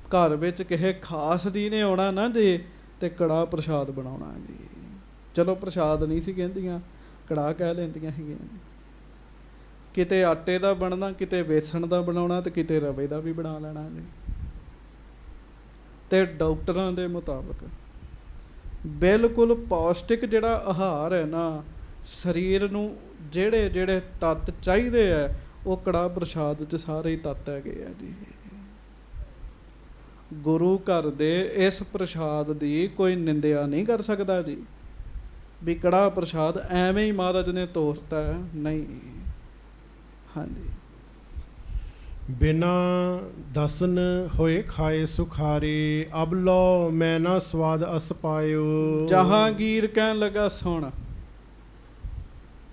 ਘਰ ਵਿੱਚ ਕਿਸੇ ਖਾਸ ਜੀ ਨੇ ਆਉਣਾ ਨਾ ਜੀ, ਤੇ ਕੜਾਹ ਪ੍ਰਸ਼ਾਦ ਬਣਾਉਣਾ ਜੀ। ਚਲੋ ਪ੍ਰਸ਼ਾਦ ਨਹੀਂ ਸੀ ਕਹਿੰਦੀਆਂ, ਕੜਾਹ ਕਹਿ ਲੈਂਦੀਆਂ ਸੀਗੀਆਂ। ਕਿਤੇ ਆਟੇ ਦਾ ਬਣਨਾ, ਕਿਤੇ ਵੇਸਣ ਦਾ ਬਣਾਉਣਾ, ਤੇ ਕਿਤੇ ਰਵੇ ਦਾ ਵੀ ਬਣਾ ਲੈਣਾ ਜੀ। ਤੇ ਡਾਕਟਰਾਂ ਦੇ ਮੁਤਾਬਕ ਬਿਲਕੁਲ ਪੌਸ਼ਟਿਕ ਜਿਹੜਾ ਆਹਾਰ ਹੈ ਨਾ, ਸਰੀਰ ਨੂੰ ਜਿਹੜੇ ਜਿਹੜੇ ਤੱਤ ਚਾਹੀਦੇ ਆ, ਉਹ ਕੜਾਹ ਪ੍ਰਸ਼ਾਦ 'ਚ ਸਾਰੇ ਹੀ ਤੱਤ ਹੈਗੇ ਆ ਜੀ। ਗੁਰੂ ਘਰ ਦੇ ਇਸ ਪ੍ਰਸ਼ਾਦ ਦੀ ਕੋਈ ਨਿੰਦਿਆ ਨਹੀਂ ਕਰ ਸਕਦਾ ਜੀ, ਵੀ ਕੜਾਹ ਪ੍ਰਸ਼ਾਦ ਐਵੇਂ ਹੀ ਮਹਾਰਾਜ ਨੇ ਤੋਰਤਾ, ਨਹੀਂ। ਹਾਂਜੀ, ਬਿਨਾ ਦਸਨ ਹੋਏ ਖਾਏ ਸੁਖਾਰੇ, ਅਬ ਲੋ ਮੈਂ ਨਾ ਸਵਾਦ ਅਸ ਪਾਇਓ। ਜਹਾਂਗੀਰ ਕਹਿਣ ਲੱਗਾ, ਸੁਣ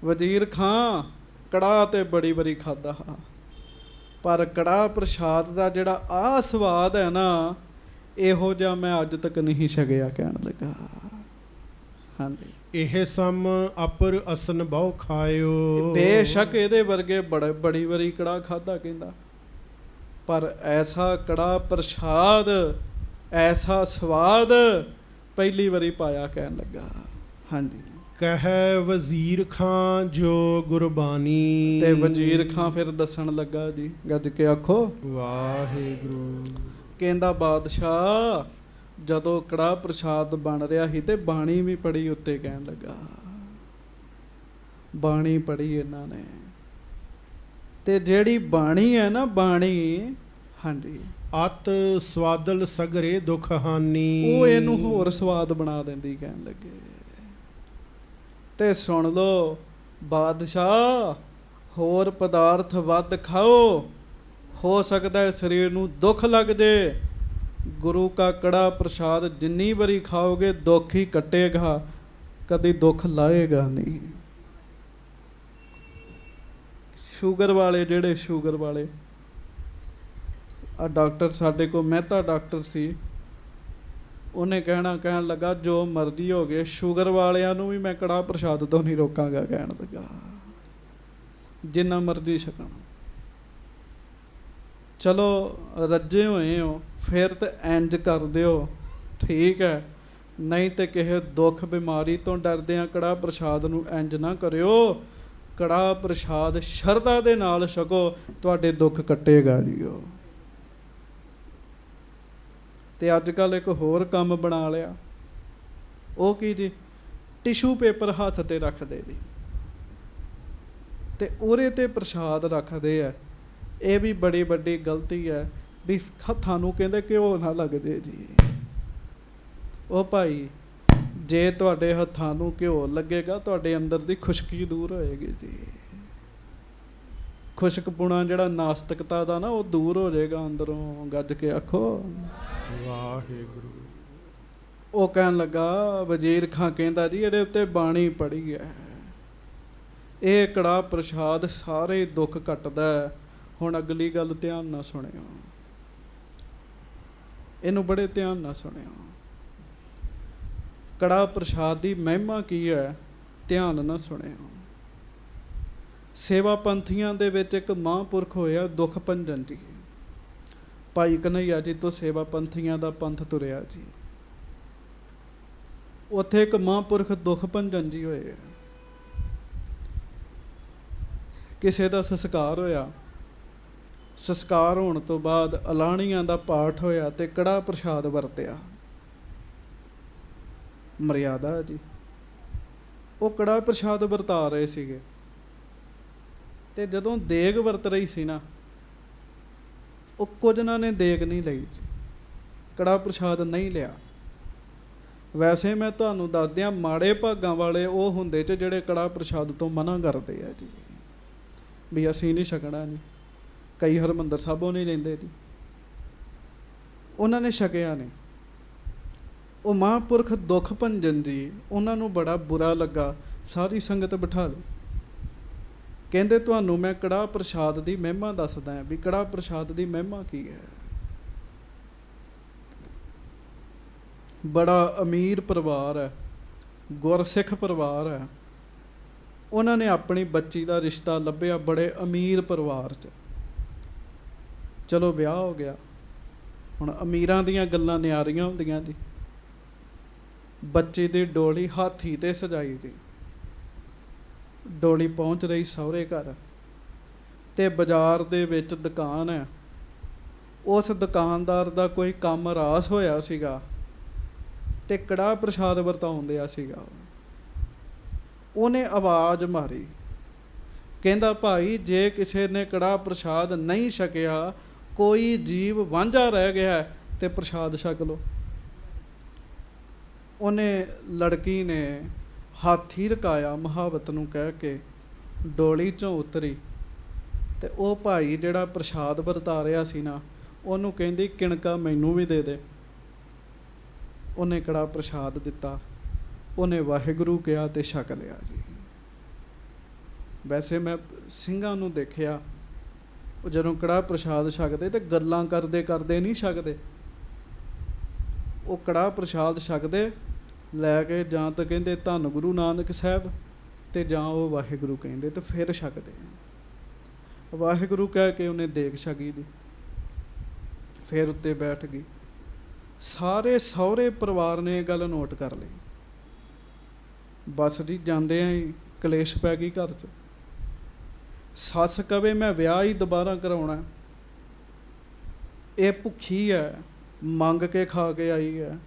ਵਜ਼ੀਰ ਖਾਂ, ਕੜਾਹ ਤੇ ਬੜੀ ਵਾਰੀ ਖਾਧਾ, ਪਰ ਕੜਾਹ ਪ੍ਰਸ਼ਾਦ ਦਾ ਜਿਹੜਾ ਆਹ ਸਵਾਦ ਹੈ ਨਾ, ਇਹੋ ਜਿਹਾ ਮੈਂ ਅੱਜ ਤੱਕ ਨਹੀਂ ਛਕਿਆ, ਕਹਿਣ ਲੱਗਾ। ਹਾਂਜੀ, ਇਹ ਸਮ ਅਪਰ ਅਸਨ ਬਹੁ ਖਾਇਓ। ਬੇਸ਼ੱਕ ਇਹਦੇ ਵਰਗੇ ਬੜੀ ਵਾਰੀ ਕੜਾਹ ਖਾਧਾ, ਕਹਿੰਦਾ, ਪਰ ਐਸਾ ਕੜਾਹ ਪ੍ਰਸ਼ਾਦ, ਐਸਾ ਸਵਾਦ ਪਹਿਲੀ ਵਾਰੀ ਪਾਇਆ, ਕਹਿਣ ਲੱਗਾ। ਹਾਂਜੀ, ਕਹਿ ਵਜ਼ੀਰ ਖਾਂ ਜੋ ਗੁਰਬਾਣੀ। ਤੇ ਵਜ਼ੀਰ ਖਾਂ ਫਿਰ ਦੱਸਣ ਲੱਗਾ ਜੀ, ਗੱਜ ਕੇ ਆਖੋ ਵਾਹਿਗੁਰੂ। ਕਹਿੰਦਾ ਬਾਦਸ਼ਾਹ, ਜਦੋਂ ਕੜਾਹ ਪ੍ਰਸ਼ਾਦ ਬਣ ਰਿਹਾ ਸੀ ਤੇ ਬਾਣੀ ਵੀ ਪੜੀ ਉੱਤੇ, ਕਹਿਣ ਲੱਗਾ। ਬਾਣੀ ਪੜੀ ਇਹਨਾਂ ਨੇ, ਤੇ ਜਿਹੜੀ ਬਾਣੀ ਹੈ ਨਾ, ਬਾਣੀ, ਹਾਂਜੀ, ਅਤ ਸਵਾਦਲ ਸਗਰੇ ਦੁਖ ਹਾਨੀ। ਉਹ ਇਹਨੂੰ ਹੋਰ ਸਵਾਦ ਬਣਾ ਦਿੰਦੀ, ਕਹਿਣ ਲੱਗੇ। ਤੇ ਸੁਣ ਲਓ ਬਾਦਸ਼ਾਹ, ਹੋਰ ਪਦਾਰਥ ਵੱਧ ਖਾਓ, ਹੋ ਸਕਦਾ ਹੈ ਸਰੀਰ ਨੂੰ ਦੁੱਖ ਲੱਗ ਜੇ। ਗੁਰੂ ਕਾ ਕੜਾ ਪ੍ਰਸ਼ਾਦ ਜਿੰਨੀ ਵਾਰੀ ਖਾਓਗੇ ਦੁੱਖ ਹੀ ਕੱਟੇਗਾ, ਕਦੀ ਦੁੱਖ ਲਾਏਗਾ ਨਹੀਂ। ਸ਼ੂਗਰ ਵਾਲੇ, ਜਿਹੜੇ ਸ਼ੂਗਰ ਵਾਲੇ, ਆ ਡਾਕਟਰ ਸਾਡੇ ਕੋਲ ਮਹਿਤਾ ਡਾਕਟਰ ਸੀ, ਉਹਨੇ ਕਹਿਣ ਲੱਗਾ ਜੋ ਮਰਜ਼ੀ ਹੋ ਗਏ, ਸ਼ੂਗਰ ਵਾਲਿਆਂ ਨੂੰ ਵੀ ਮੈਂ ਕੜਾਹ ਪ੍ਰਸ਼ਾਦ ਤੋਂ ਨਹੀਂ ਰੋਕਾਂਗਾ, ਕਹਿਣ ਲੱਗਾ, ਜਿੰਨਾ ਮਰਜ਼ੀ ਛਕਣ। ਚਲੋ ਰੱਜੇ ਹੋਏ ਹੋ, ਫਿਰ ਤਾਂ ਇੰਜ ਕਰ ਦਿਓ, ਠੀਕ ਹੈ, ਨਹੀਂ ਤੇ ਕਿਸੇ ਦੁੱਖ ਬਿਮਾਰੀ ਤੋਂ ਡਰਦਿਆਂ ਕੜਾਹ ਪ੍ਰਸ਼ਾਦ ਨੂੰ ਇੰਜ ਨਾ ਕਰਿਓ। ਕੜਾਹ ਪ੍ਰਸ਼ਾਦ ਸ਼ਰਧਾ ਦੇ ਨਾਲ ਛਕੋ, ਤੁਹਾਡੇ ਦੁੱਖ ਕੱਟੇਗਾ ਜੀ ਉਹ। ਤੇ ਅੱਜ ਕੱਲ੍ਹ ਇੱਕ ਹੋਰ ਕੰਮ ਬਣਾ ਲਿਆ, ਉਹ ਕੀ ਜੀ, ਟਿਸ਼ੂ ਪੇਪਰ ਹੱਥ ਤੇ ਰੱਖਦੇ ਜੀ, ਤੇ ਉਹਦੇ ਤੇ ਪ੍ਰਸ਼ਾਦ ਰੱਖਦੇ ਆ। ਇਹ ਵੀ ਬੜੀ ਵੱਡੀ ਗਲਤੀ ਹੈ। ਵੀ ਹੱਥਾਂ ਨੂੰ ਕਹਿੰਦੇ ਘਿਓ ਨਾ ਲੱਗ ਜੇ ਜੀ। ਉਹ ਭਾਈ ਜੇ ਤੁਹਾਡੇ ਹੱਥਾਂ ਨੂੰ ਘਿਓ ਲੱਗੇਗਾ ਤੁਹਾਡੇ ਅੰਦਰ ਦੀ ਖੁਸ਼ਕੀ ਦੂਰ ਹੋਏਗੀ ਜੀ। ਖੁਸ਼ਕਪੁਣਾ ਜਿਹੜਾ ਨਾਸਤਿਕਤਾ ਦਾ ਨਾ ਉਹ ਦੂਰ ਹੋ ਜਾਏਗਾ ਅੰਦਰੋਂ। ਗੱਜ ਕੇ ਆਖੋ ਵਾਹਿਗੁਰੂ। ਉਹ ਕਹਿਣ ਲੱਗਾ, ਵਜ਼ੀਰ ਖਾਂ ਕਹਿੰਦਾ ਜੀ ਇਹਦੇ ਉੱਤੇ ਬਾਣੀ ਪੜ੍ਹੀ ਹੈ, ਇਹ ਕੜਾਹ ਪ੍ਰਸ਼ਾਦ ਸਾਰੇ ਦੁੱਖ ਕੱਟਦਾ। ਹੁਣ ਅਗਲੀ ਗੱਲ ਧਿਆਨ ਨਾਲ ਸੁਣਿਓ, ਇਹਨੂੰ ਬੜੇ ਧਿਆਨ ਨਾਲ ਸੁਣਿਓ। ਕੜਾਹ ਪ੍ਰਸ਼ਾਦ ਦੀ ਮਹਿਮਾ ਕੀ ਹੈ, ਧਿਆਨ ਨਾਲ ਸੁਣਿਓ। ਸੇਵਾ ਪੰਥੀਆਂ ਦੇ ਵਿੱਚ ਇੱਕ ਮਹਾਂਪੁਰਖ ਹੋਇਆ ਦੁੱਖ ਭੰਜਨ ਜੀ। ਭਾਈ ਕਨ੍ਹਈਆ ਜੀ ਤੋਂ ਸੇਵਾ ਪੰਥੀਆਂ ਦਾ ਪੰਥ ਤੁਰਿਆ ਜੀ। ਉੱਥੇ ਇੱਕ ਮਹਾਂਪੁਰਖ ਦੁੱਖ ਭੰਜਨ ਜੀ ਹੋਏ। ਕਿਸੇ ਦਾ ਸੰਸਕਾਰ ਹੋਇਆ, ਸੰਸਕਾਰ ਹੋਣ ਤੋਂ ਬਾਅਦ ਅਲਾਣੀਆਂ ਦਾ ਪਾਠ ਹੋਇਆ ਤੇ ਕੜਾਹ ਪ੍ਰਸ਼ਾਦ ਵਰਤਿਆ। ਮਰਿਆਦਾ ਜੀ। ਉਹ ਕੜਾਹ ਪ੍ਰਸ਼ਾਦ ਵਰਤਾ ਰਹੇ ਸੀਗੇ ਤੇ ਜਦੋਂ ਦੇਗ ਵਰਤ ਰਹੀ ਸੀ ਨਾ, ਉਹ ਕੁਝ ਨਾ ਨੇ ਦੇਗ ਨਹੀਂ ਲਈ ਜੀ, ਕੜਾਹ ਪ੍ਰਸ਼ਾਦ ਨਹੀਂ ਲਿਆ। ਵੈਸੇ ਮੈਂ ਤੁਹਾਨੂੰ ਦੱਸ ਦਿਆਂ, ਮਾੜੇ ਭਾਗਾਂ ਵਾਲੇ ਉਹ ਹੁੰਦੇ ਚ ਜਿਹੜੇ ਕੜਾਹ ਪ੍ਰਸ਼ਾਦ ਤੋਂ ਮਨਾ ਕਰਦੇ ਆ ਜੀ, ਵੀ ਅਸੀਂ ਨਹੀਂ ਛਕਣਾ ਜੀ। ਕਈ ਹਰਿਮੰਦਰ ਸਾਹਿਬੋਂ ਨਹੀਂ ਲੈਂਦੇ ਜੀ, ਉਹਨਾਂ ਨੇ ਛਕਿਆ ਨਹੀਂ। ਉਹ ਮਹਾਂਪੁਰਖ ਦੁੱਖ ਭੰਜਨ ਜੀ, ਉਹਨਾਂ ਨੂੰ ਬੜਾ ਬੁਰਾ ਲੱਗਾ। ਸਾਰੀ ਸੰਗਤ ਬਿਠਾ ਲਈ। ਕਹਿੰਦੇ ਤੁਹਾਨੂੰ ਮੈਂ ਕੜਾਹ ਪ੍ਰਸ਼ਾਦ ਦੀ ਮਹਿਮਾ ਦੱਸਦਾ ਹਾਂ ਵੀ ਕੜਾਹ ਪ੍ਰਸ਼ਾਦ ਦੀ ਮਹਿਮਾ ਕੀ ਹੈ। ਬੜਾ ਅਮੀਰ ਪਰਿਵਾਰ ਹੈ, ਗੁਰਸਿੱਖ ਪਰਿਵਾਰ ਹੈ। ਉਹਨਾਂ ਨੇ ਆਪਣੀ ਬੱਚੀ ਦਾ ਰਿਸ਼ਤਾ ਲੱਭਿਆ ਬੜੇ ਅਮੀਰ ਪਰਿਵਾਰ 'ਚ। ਚਲੋ ਵਿਆਹ ਹੋ ਗਿਆ। ਹੁਣ ਅਮੀਰਾਂ ਦੀਆਂ ਗੱਲਾਂ ਨਿਆਰੀਆਂ ਹੁੰਦੀਆਂ ਜੀ। ਬੱਚੇ ਦੀ ਡੋਲੀ ਹਾਥੀ ਤੇ ਸਜਾਈ ਦੀ, ਡੋਲੀ ਪਹੁੰਚ ਰਹੀ ਸਹੁਰੇ ਘਰ ਤੇ ਬਾਜ਼ਾਰ ਦੇ ਵਿੱਚ ਦੁਕਾਨ ਹੈ। ਉਸ ਦੁਕਾਨਦਾਰ ਦਾ ਕੋਈ ਕੰਮ ਰਾਸ ਹੋਇਆ ਸੀਗਾ ਤੇ ਕੜਾਹ ਪ੍ਰਸ਼ਾਦ ਵਰਤਾਉਣ ਦਿਆ ਸੀਗਾ। ਉਹਨੇ ਆਵਾਜ਼ ਮਾਰੀ, ਕਹਿੰਦਾ ਭਾਈ ਜੇ ਕਿਸੇ ਨੇ ਕੜਾਹ ਪ੍ਰਸ਼ਾਦ ਨਹੀਂ ਛਕਿਆ, ਕੋਈ ਜੀਵ ਵਾਂਝਾ ਰਹਿ ਗਿਆ ਤੇ ਪ੍ਰਸ਼ਾਦ ਛਕ ਲਓ। ਉਹਨੇ ਲੜਕੀ ਨੇ ਹਾਥੀ ਰਕਾਇਆ ਮੁਹਾਵਤ ਨੂੰ ਕਹਿ ਕੇ, ਡੋਲੀ 'ਚੋਂ ਉਤਰੀ ਤੇ ਉਹ ਭਾਈ ਜਿਹੜਾ ਪ੍ਰਸ਼ਾਦ ਵਰਤਾ ਰਿਹਾ ਸੀ ਨਾ, ਉਹਨੂੰ ਕਹਿੰਦੀ ਕਿਣਕਾ ਮੈਨੂੰ ਵੀ ਦੇ ਦੇ। ਉਹਨੇ ਕੜਾਹ ਪ੍ਰਸ਼ਾਦ ਦਿੱਤਾ, ਉਹਨੇ ਵਾਹਿਗੁਰੂ ਕਿਹਾ ਤੇ ਛਕ ਲਿਆ ਜੀ। ਵੈਸੇ ਮੈਂ ਸਿੰਘਾਂ ਨੂੰ ਦੇਖਿਆ, ਉਹ ਜਦੋਂ ਕੜਾਹ ਪ੍ਰਸ਼ਾਦ ਛਕਦੇ ਤੇ ਗੱਲਾਂ ਕਰਦੇ ਕਰਦੇ ਨਹੀਂ ਛਕਦੇ। ਉਹ ਕੜਾਹ ਪ੍ਰਸ਼ਾਦ ਛਕਦੇ ਲੈ ਕੇ ਜਾਂ ਤਾਂ ਕਹਿੰਦੇ ਧੰਨ ਗੁਰੂ ਨਾਨਕ ਸਾਹਿਬ ਤੇ ਜਾਂ ਉਹ ਵਾਹਿਗੁਰੂ ਕਹਿੰਦੇ ਤੇ ਫਿਰ ਛਕਦੇ। ਵਾਹਿਗੁਰੂ ਕਹਿ ਕੇ ਉਹਨੇ ਦੇਗ ਛਕੀ ਜੀ, ਫਿਰ ਉੱਤੇ ਬੈਠ ਗਈ। ਸਾਰੇ ਸਹੁਰੇ ਪਰਿਵਾਰ ਨੇ ਇਹ ਗੱਲ ਨੋਟ ਕਰ ਲਈ। ਬਸ ਜੀ ਜਾਂਦੇ ਹੀ ਕਲੇਸ਼ ਪੈ ਗਈ ਘਰ 'ਚ। ਸੱਸ ਕਵੇ ਮੈਂ ਵਿਆਹ ਹੀ ਦੁਬਾਰਾ ਕਰਾਉਣਾ, ਇਹ ਭੁੱਖੀ ਹੈ, ਮੰਗ ਕੇ ਖਾ ਕੇ ਆਈ ਹੈ,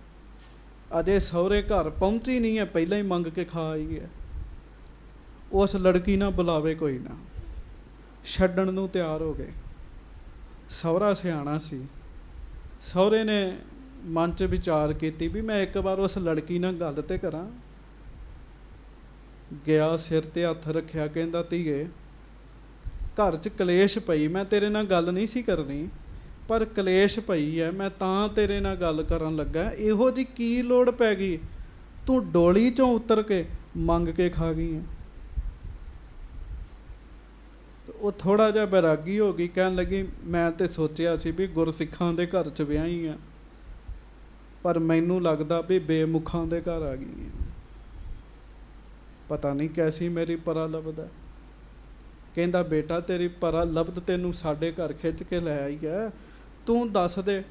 ਅਜੇ ਸਹੁਰੇ ਘਰ ਪਹੁੰਚੀ ਨਹੀਂ ਹੈ, ਪਹਿਲਾਂ ਹੀ ਮੰਗ ਕੇ ਖਾ ਆਈ ਹੈ। ਉਸ ਲੜਕੀ ਨਾਲ ਬੁਲਾਵੇ ਕੋਈ ਨਾ, ਛੱਡਣ ਨੂੰ ਤਿਆਰ ਹੋ ਗਏ। ਸਹੁਰਾ ਸਿਆਣਾ ਸੀ, ਸਹੁਰੇ ਨੇ ਮਨ 'ਚ ਵਿਚਾਰ ਕੀਤੀ ਵੀ ਮੈਂ ਇੱਕ ਵਾਰ ਉਸ ਲੜਕੀ ਨਾਲ ਗੱਲ ਤੇ ਕਰਾਂ। ਗਿਆ, ਸਿਰ ਤੇ ਹੱਥ ਰੱਖਿਆ, ਕਹਿੰਦਾ ਧੀਏ ਘਰ 'ਚ ਕਲੇਸ਼ ਪਈ, ਮੈਂ ਤੇਰੇ ਨਾਲ ਗੱਲ ਨਹੀਂ ਸੀ ਕਰਨੀ ਪਰ ਕਲੇਸ਼ ਪਈ ਹੈ, ਮੈਂ ਤਾਂ ਤੇਰੇ ਨਾਲ ਗੱਲ ਕਰਨ ਲੱਗਾ। ਇਹੋ ਜਿਹੀ ਕੀ ਲੋੜ ਪੈ ਗਈ, ਤੂੰ ਡੋਲੀ 'ਚੋਂ ਉਤਰ ਕੇ ਮੰਗ ਕੇ ਖਾ ਗਈ ਹੈ। ਉਹ ਥੋੜ੍ਹਾ ਜਿਹਾ ਬੈਰਾਗੀ ਹੋ ਗਈ, ਕਹਿਣ ਲੱਗੀ ਮੈਂ ਤੇ ਸੋਚਿਆ ਸੀ ਵੀ ਗੁਰਸਿੱਖਾਂ ਦੇ ਘਰ 'ਚ ਵਿਆਹੀ ਆ, ਪਰ ਮੈਨੂੰ ਲੱਗਦਾ ਵੀ ਬੇਮੁਖਾਂ ਦੇ ਘਰ ਆ ਗਈ। ਪਤਾ ਨਹੀਂ ਕੈਸੀ ਮੇਰੀ ਪਰਾ ਲੱਭਦਾ। ਕਹਿੰਦਾ ਬੇਟਾ ਤੇਰੀ ਪਰਾ ਲੱਭਦ ਤੈਨੂੰ ਸਾਡੇ ਘਰ ਖਿੱਚ ਕੇ ਲੈ ਆਈ ਹੈ, ਤੂੰ ਦੱਸ ਦੇ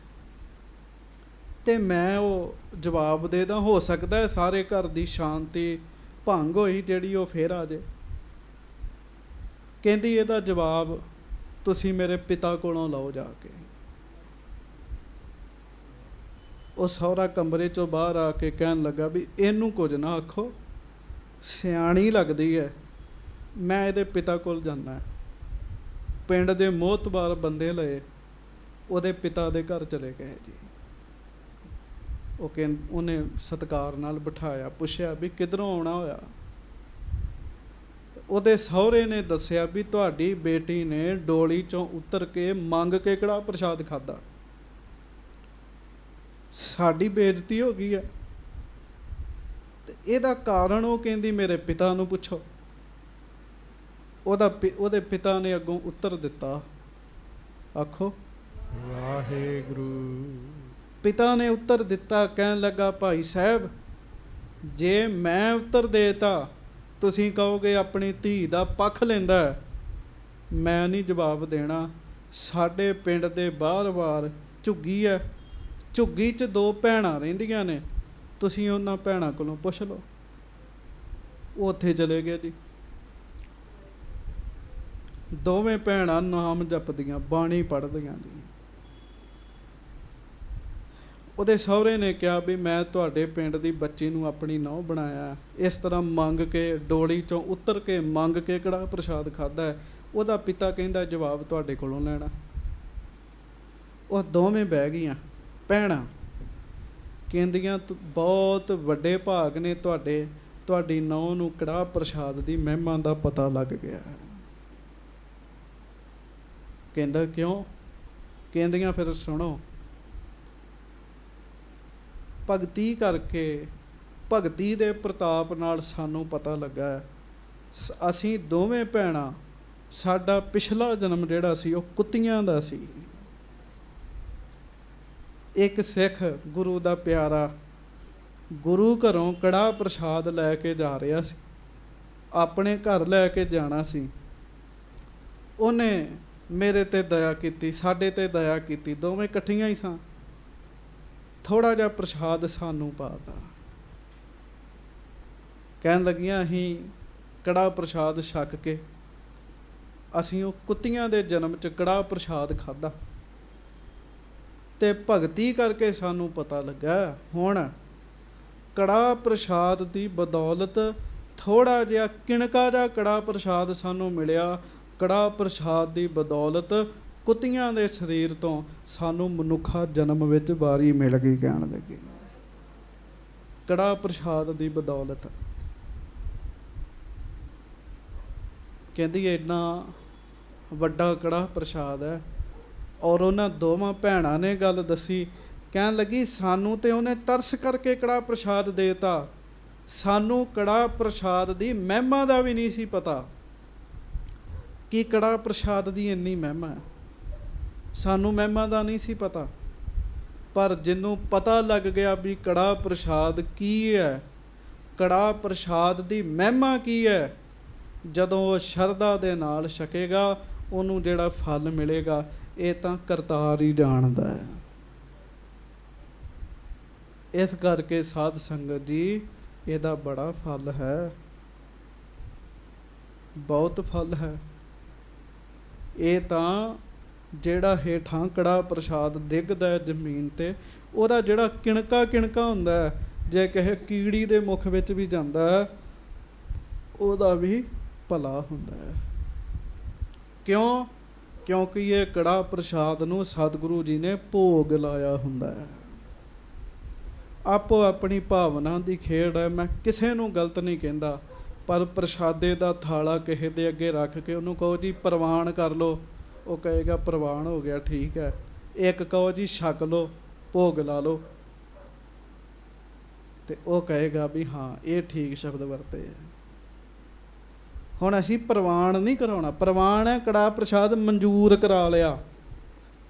ਤੇ ਮੈਂ ਉਹ ਜਵਾਬ ਦੇ ਦਾਂ। ਹੋ ਸਕਦਾ ਹੈ ਸਾਰੇ ਘਰ ਦੀ ਸ਼ਾਂਤੀ ਭੰਗ ਹੋਈ ਜਿਹੜੀ ਉਹ ਫੇਰ ਆ ਜੇ। ਕਹਿੰਦੀ ਇਹਦਾ ਜਵਾਬ ਤੁਸੀਂ ਮੇਰੇ ਪਿਤਾ ਕੋਲੋਂ ਲਓ ਜਾ ਕੇ। ਉਹ ਸਹੁਰਾ ਕਮਰੇ 'ਚੋਂ ਬਾਹਰ ਆ ਕੇ ਕਹਿਣ ਲੱਗਾ ਵੀ ਇਹਨੂੰ ਕੁਝ ਨਾ ਆਖੋ, ਸਿਆਣੀ ਲੱਗਦੀ ਹੈ, ਮੈਂ ਇਹਦੇ ਪਿਤਾ ਕੋਲ ਜਾਣਾ। ਪਿੰਡ ਦੇ ਮੋਹਤਬਾਰ ਬੰਦੇ ਲਏ, ਉਹਦੇ ਪਿਤਾ ਦੇ ਘਰ ਚਲੇ ਗਏ ਜੀ। ਉਹਨੇ ਸਤਿਕਾਰ ਨਾਲ ਬਿਠਾਇਆ, ਪੁੱਛਿਆ ਵੀ ਕਿੱਧਰੋਂ ਆਉਣਾ ਹੋਇਆ। ਉਹਦੇ ਸਹੁਰੇ ਨੇ ਦੱਸਿਆ ਵੀ ਤੁਹਾਡੀ ਬੇਟੀ ਨੇ ਡੋਲੀ ਚੋਂ ਉਤਰ ਕੇ ਮੰਗ ਕੇ ਕੜਾਹ ਪ੍ਰਸ਼ਾਦ ਖਾਧਾ, ਸਾਡੀ ਬੇਇੱਜ਼ਤੀ ਹੋ ਗਈ ਹੈ। ਤੇ ਇਹਦਾ ਕਾਰਨ ਉਹ ਕਹਿੰਦੀ ਮੇਰੇ ਪਿਤਾ ਨੂੰ ਪੁੱਛੋ। ਉਹਦੇ ਪਿਤਾ ਨੇ ਅੱਗੋਂ ਉੱਤਰ ਦਿੱਤਾ, ਆਖੋ ਵਾਹਿਗੁਰੂ। ਪਿਤਾ ਨੇ ਉੱਤਰ ਦਿੱਤਾ, ਕਹਿਣ ਲੱਗਾ ਭਾਈ ਸਾਹਿਬ, ਜੇ ਮੈਂ ਉੱਤਰ ਦੇਤਾ ਤੁਸੀਂ ਕਹੋਗੇ ਆਪਣੀ ਧੀ ਦਾ ਪੱਖ ਲੈਂਦਾ, ਮੈਂ ਨਹੀਂ ਜਵਾਬ ਦੇਣਾ। ਸਾਡੇ ਪਿੰਡ ਦੇ ਬਾਹਰ ਝੁੱਗੀ ਹੈ, ਝੁੱਗੀ 'ਚ 2 ਭੈਣਾਂ ਰਹਿੰਦੀਆਂ ਨੇ, ਤੁਸੀਂ ਉਹਨਾਂ ਭੈਣਾਂ ਕੋਲੋਂ ਪੁੱਛ ਲਓ। ਉਹ ਉੱਥੇ ਚਲੇ ਗਏ ਜੀ। ਦੋਵੇਂ ਭੈਣਾਂ ਨਾਮ ਜਪਦੀਆਂ, ਬਾਣੀ ਪੜ੍ਹਦੀਆਂ ਜੀ। ਉਹਦੇ ਸਹੁਰੇ ਨੇ ਕਿਹਾ ਵੀ ਮੈਂ ਤੁਹਾਡੇ ਪਿੰਡ ਦੀ ਬੱਚੀ ਨੂੰ ਆਪਣੀ ਨੂੰਹ ਬਣਾਇਆ, ਇਸ ਤਰ੍ਹਾਂ ਮੰਗ ਕੇ ਡੋਲੀ ਚੋਂ ਉਤਰ ਕੇ ਮੰਗ ਕੇ ਕੜਾਹ ਪ੍ਰਸ਼ਾਦ ਖਾਧਾ ਹੈ। ਉਹਦਾ ਪਿਤਾ ਕਹਿੰਦਾ ਜਵਾਬ ਤੁਹਾਡੇ ਕੋਲੋਂ ਲੈਣਾ। ਉਹ ਦੋਵੇਂ ਬਹਿ ਗਈਆਂ ਭੈਣਾਂ, ਕਹਿੰਦੀਆਂ ਬਹੁਤ ਵੱਡੇ ਭਾਗ ਨੇ ਤੁਹਾਡੀ ਨੂੰਹ ਨੂੰ ਕੜਾਹ ਪ੍ਰਸ਼ਾਦ ਦੀ ਮਹਿਮਾ ਦਾ ਪਤਾ ਲੱਗ ਗਿਆ। ਕਹਿੰਦਾ ਕਿਉਂ? ਕਹਿੰਦੀਆਂ ਫਿਰ ਸੁਣੋ, ਭਗਤੀ ਕਰਕੇ, ਭਗਤੀ ਦੇ ਪ੍ਰਤਾਪ ਨਾਲ ਸਾਨੂੰ ਪਤਾ ਲੱਗਾ ਅਸੀਂ ਦੋਵੇਂ ਭੈਣਾਂ, ਸਾਡਾ ਪਿਛਲਾ ਜਨਮ ਜਿਹੜਾ ਸੀ ਉਹ ਕੁੱਤੀਆਂ ਦਾ ਸੀ। ਇੱਕ ਸਿੱਖ ਗੁਰੂ ਦਾ ਪਿਆਰਾ ਗੁਰੂ ਘਰੋਂ ਕੜਾਹ ਪ੍ਰਸ਼ਾਦ ਲੈ ਕੇ ਜਾ ਰਿਹਾ ਸੀ, ਆਪਣੇ ਘਰ ਲੈ ਕੇ ਜਾਣਾ ਸੀ। ਉਹਨੇ ਮੇਰੇ ਤੇ ਦਇਆ ਕੀਤੀ, ਸਾਡੇ ਤੇ ਦਇਆ ਕੀਤੀ, ਦੋਵੇਂ ਇਕੱਠੀਆਂ ਹੀ ਸਾਂ। ਥੋੜ੍ਹਾ ਜਿਹਾ ਪ੍ਰਸ਼ਾਦ ਸਾਨੂੰ ਪਾਤਾ। ਕਹਿਣ ਲੱਗੀਆਂ ਅਸੀਂ ਕੜਾਹ ਪ੍ਰਸ਼ਾਦ ਛਕ ਕੇ ਅਸੀਂ ਉਹ ਕੁੱਤੀਆਂ ਦੇ ਜਨਮ 'ਚ ਕੜਾਹ ਪ੍ਰਸ਼ਾਦ ਖਾਧਾ ਤੇ ਭਗਤੀ ਕਰਕੇ ਸਾਨੂੰ ਪਤਾ ਲੱਗਾ ਹੁਣ ਕੜਾਹ ਪ੍ਰਸ਼ਾਦ ਦੀ ਬਦੌਲਤ ਥੋੜ੍ਹਾ ਜਿਹਾ ਕਿਣਕਾ ਜਿਹਾ ਕੜਾਹ ਪ੍ਰਸ਼ਾਦ ਸਾਨੂੰ ਮਿਲਿਆ। ਕੜਾਹ ਪ੍ਰਸ਼ਾਦ ਦੀ ਬਦੌਲਤ ਕੁੱਤੀਆਂ ਦੇ ਸਰੀਰ ਤੋਂ ਸਾਨੂੰ ਮਨੁੱਖਾ ਜਨਮ ਵਿੱਚ ਵਾਰੀ ਮਿਲ ਗਈ। ਕਹਿਣ ਲੱਗੇ ਕੜਾਹ ਪ੍ਰਸ਼ਾਦ ਦੀ ਬਦੌਲਤ। ਕਹਿੰਦੀ ਇੰਨਾ ਵੱਡਾ ਕੜਾਹ ਪ੍ਰਸ਼ਾਦ ਹੈ। ਔਰ ਉਹਨਾਂ ਦੋਵਾਂ ਭੈਣਾਂ ਨੇ ਗੱਲ ਦੱਸੀ, ਕਹਿਣ ਲੱਗੀ ਸਾਨੂੰ ਤੇ ਉਹਨੇ ਤਰਸ ਕਰਕੇ ਕੜਾਹ ਪ੍ਰਸ਼ਾਦ ਦੇਤਾ, ਸਾਨੂੰ ਕੜਾਹ ਪ੍ਰਸ਼ਾਦ ਦੀ ਮਹਿਮਾ ਦਾ ਵੀ ਨਹੀਂ ਸੀ ਪਤਾ ਕਿ ਕੜਾਹ ਪ੍ਰਸ਼ਾਦ ਦੀ ਇੰਨੀ ਮਹਿਮਾ ਹੈ। ਸਾਨੂੰ ਮਹਿਮਾ ਦਾ ਨਹੀਂ ਸੀ ਪਤਾ, ਪਰ ਜਿਹਨੂੰ ਪਤਾ ਲੱਗ ਗਿਆ ਵੀ ਕੜਾਹ ਪ੍ਰਸ਼ਾਦ ਕੀ ਹੈ, ਕੜਾਹ ਪ੍ਰਸ਼ਾਦ ਦੀ ਮਹਿਮਾ ਕੀ ਹੈ, ਜਦੋਂ ਉਹ ਸ਼ਰਧਾ ਦੇ ਨਾਲ ਛਕੇਗਾ ਉਹਨੂੰ ਜਿਹੜਾ ਫਲ ਮਿਲੇਗਾ ਇਹ ਤਾਂ ਕਰਤਾਰ ਹੀ ਜਾਣਦਾ ਹੈ। ਇਸ ਕਰਕੇ ਸਾਧ ਸੰਗਤ ਜੀ ਇਹਦਾ ਬੜਾ ਫਲ ਹੈ, ਬਹੁਤ ਫਲ ਹੈ। ਇਹ ਤਾਂ ਜਿਹੜਾ ਹੇਠਾਂ ਕੜਾਹ ਪ੍ਰਸ਼ਾਦ ਡਿੱਗਦਾ ਹੈ ਜ਼ਮੀਨ 'ਤੇ, ਉਹਦਾ ਜਿਹੜਾ ਕਿਣਕਾ ਕਿਣਕਾ ਹੁੰਦਾ ਹੈ, ਜੇ ਕਿਸੇ ਕੀੜੀ ਦੇ ਮੁੱਖ ਵਿੱਚ ਵੀ ਜਾਂਦਾ ਹੈ ਉਹਦਾ ਵੀ ਭਲਾ ਹੁੰਦਾ ਹੈ। ਕਿਉਂ? ਕਿਉਂਕਿ ਇਹ ਕੜਾਹ ਪ੍ਰਸ਼ਾਦ ਨੂੰ ਸਤਿਗੁਰੂ ਜੀ ਨੇ ਭੋਗ ਲਾਇਆ ਹੁੰਦਾ ਹੈ। ਆਪੋ ਆਪਣੀ ਭਾਵਨਾ ਦੀ ਖੇਡ ਹੈ, ਮੈਂ ਕਿਸੇ ਨੂੰ ਗਲਤ ਨਹੀਂ ਕਹਿੰਦਾ, ਪਰ ਪ੍ਰਸ਼ਾਦੇ ਦਾ ਥਾਲਾ ਕਿਸੇ ਦੇ ਅੱਗੇ ਰੱਖ ਕੇ ਉਹਨੂੰ ਕਹੋ ਜੀ ਪ੍ਰਵਾਨ ਕਰ ਲਓ, ਉਹ ਕਹੇਗਾ ਪ੍ਰਵਾਨ ਹੋ ਗਿਆ ਠੀਕ ਹੈ। ਇੱਕ ਕਹੋ ਜੀ ਛਕ ਲਓ, ਭੋਗ ਲਾ ਲਓ, ਤੇ ਉਹ ਕਹੇਗਾ ਵੀ ਹਾਂ ਇਹ ਠੀਕ ਸ਼ਬਦ ਵਰਤੇ ਹੈ। ਹੁਣ ਅਸੀਂ ਪ੍ਰਵਾਨ ਨਹੀਂ ਕਰਾਉਣਾ, ਪ੍ਰਵਾਨ ਹੈ ਕੜਾਹ ਪ੍ਰਸ਼ਾਦ ਮਨਜ਼ੂਰ ਕਰਾ ਲਿਆ।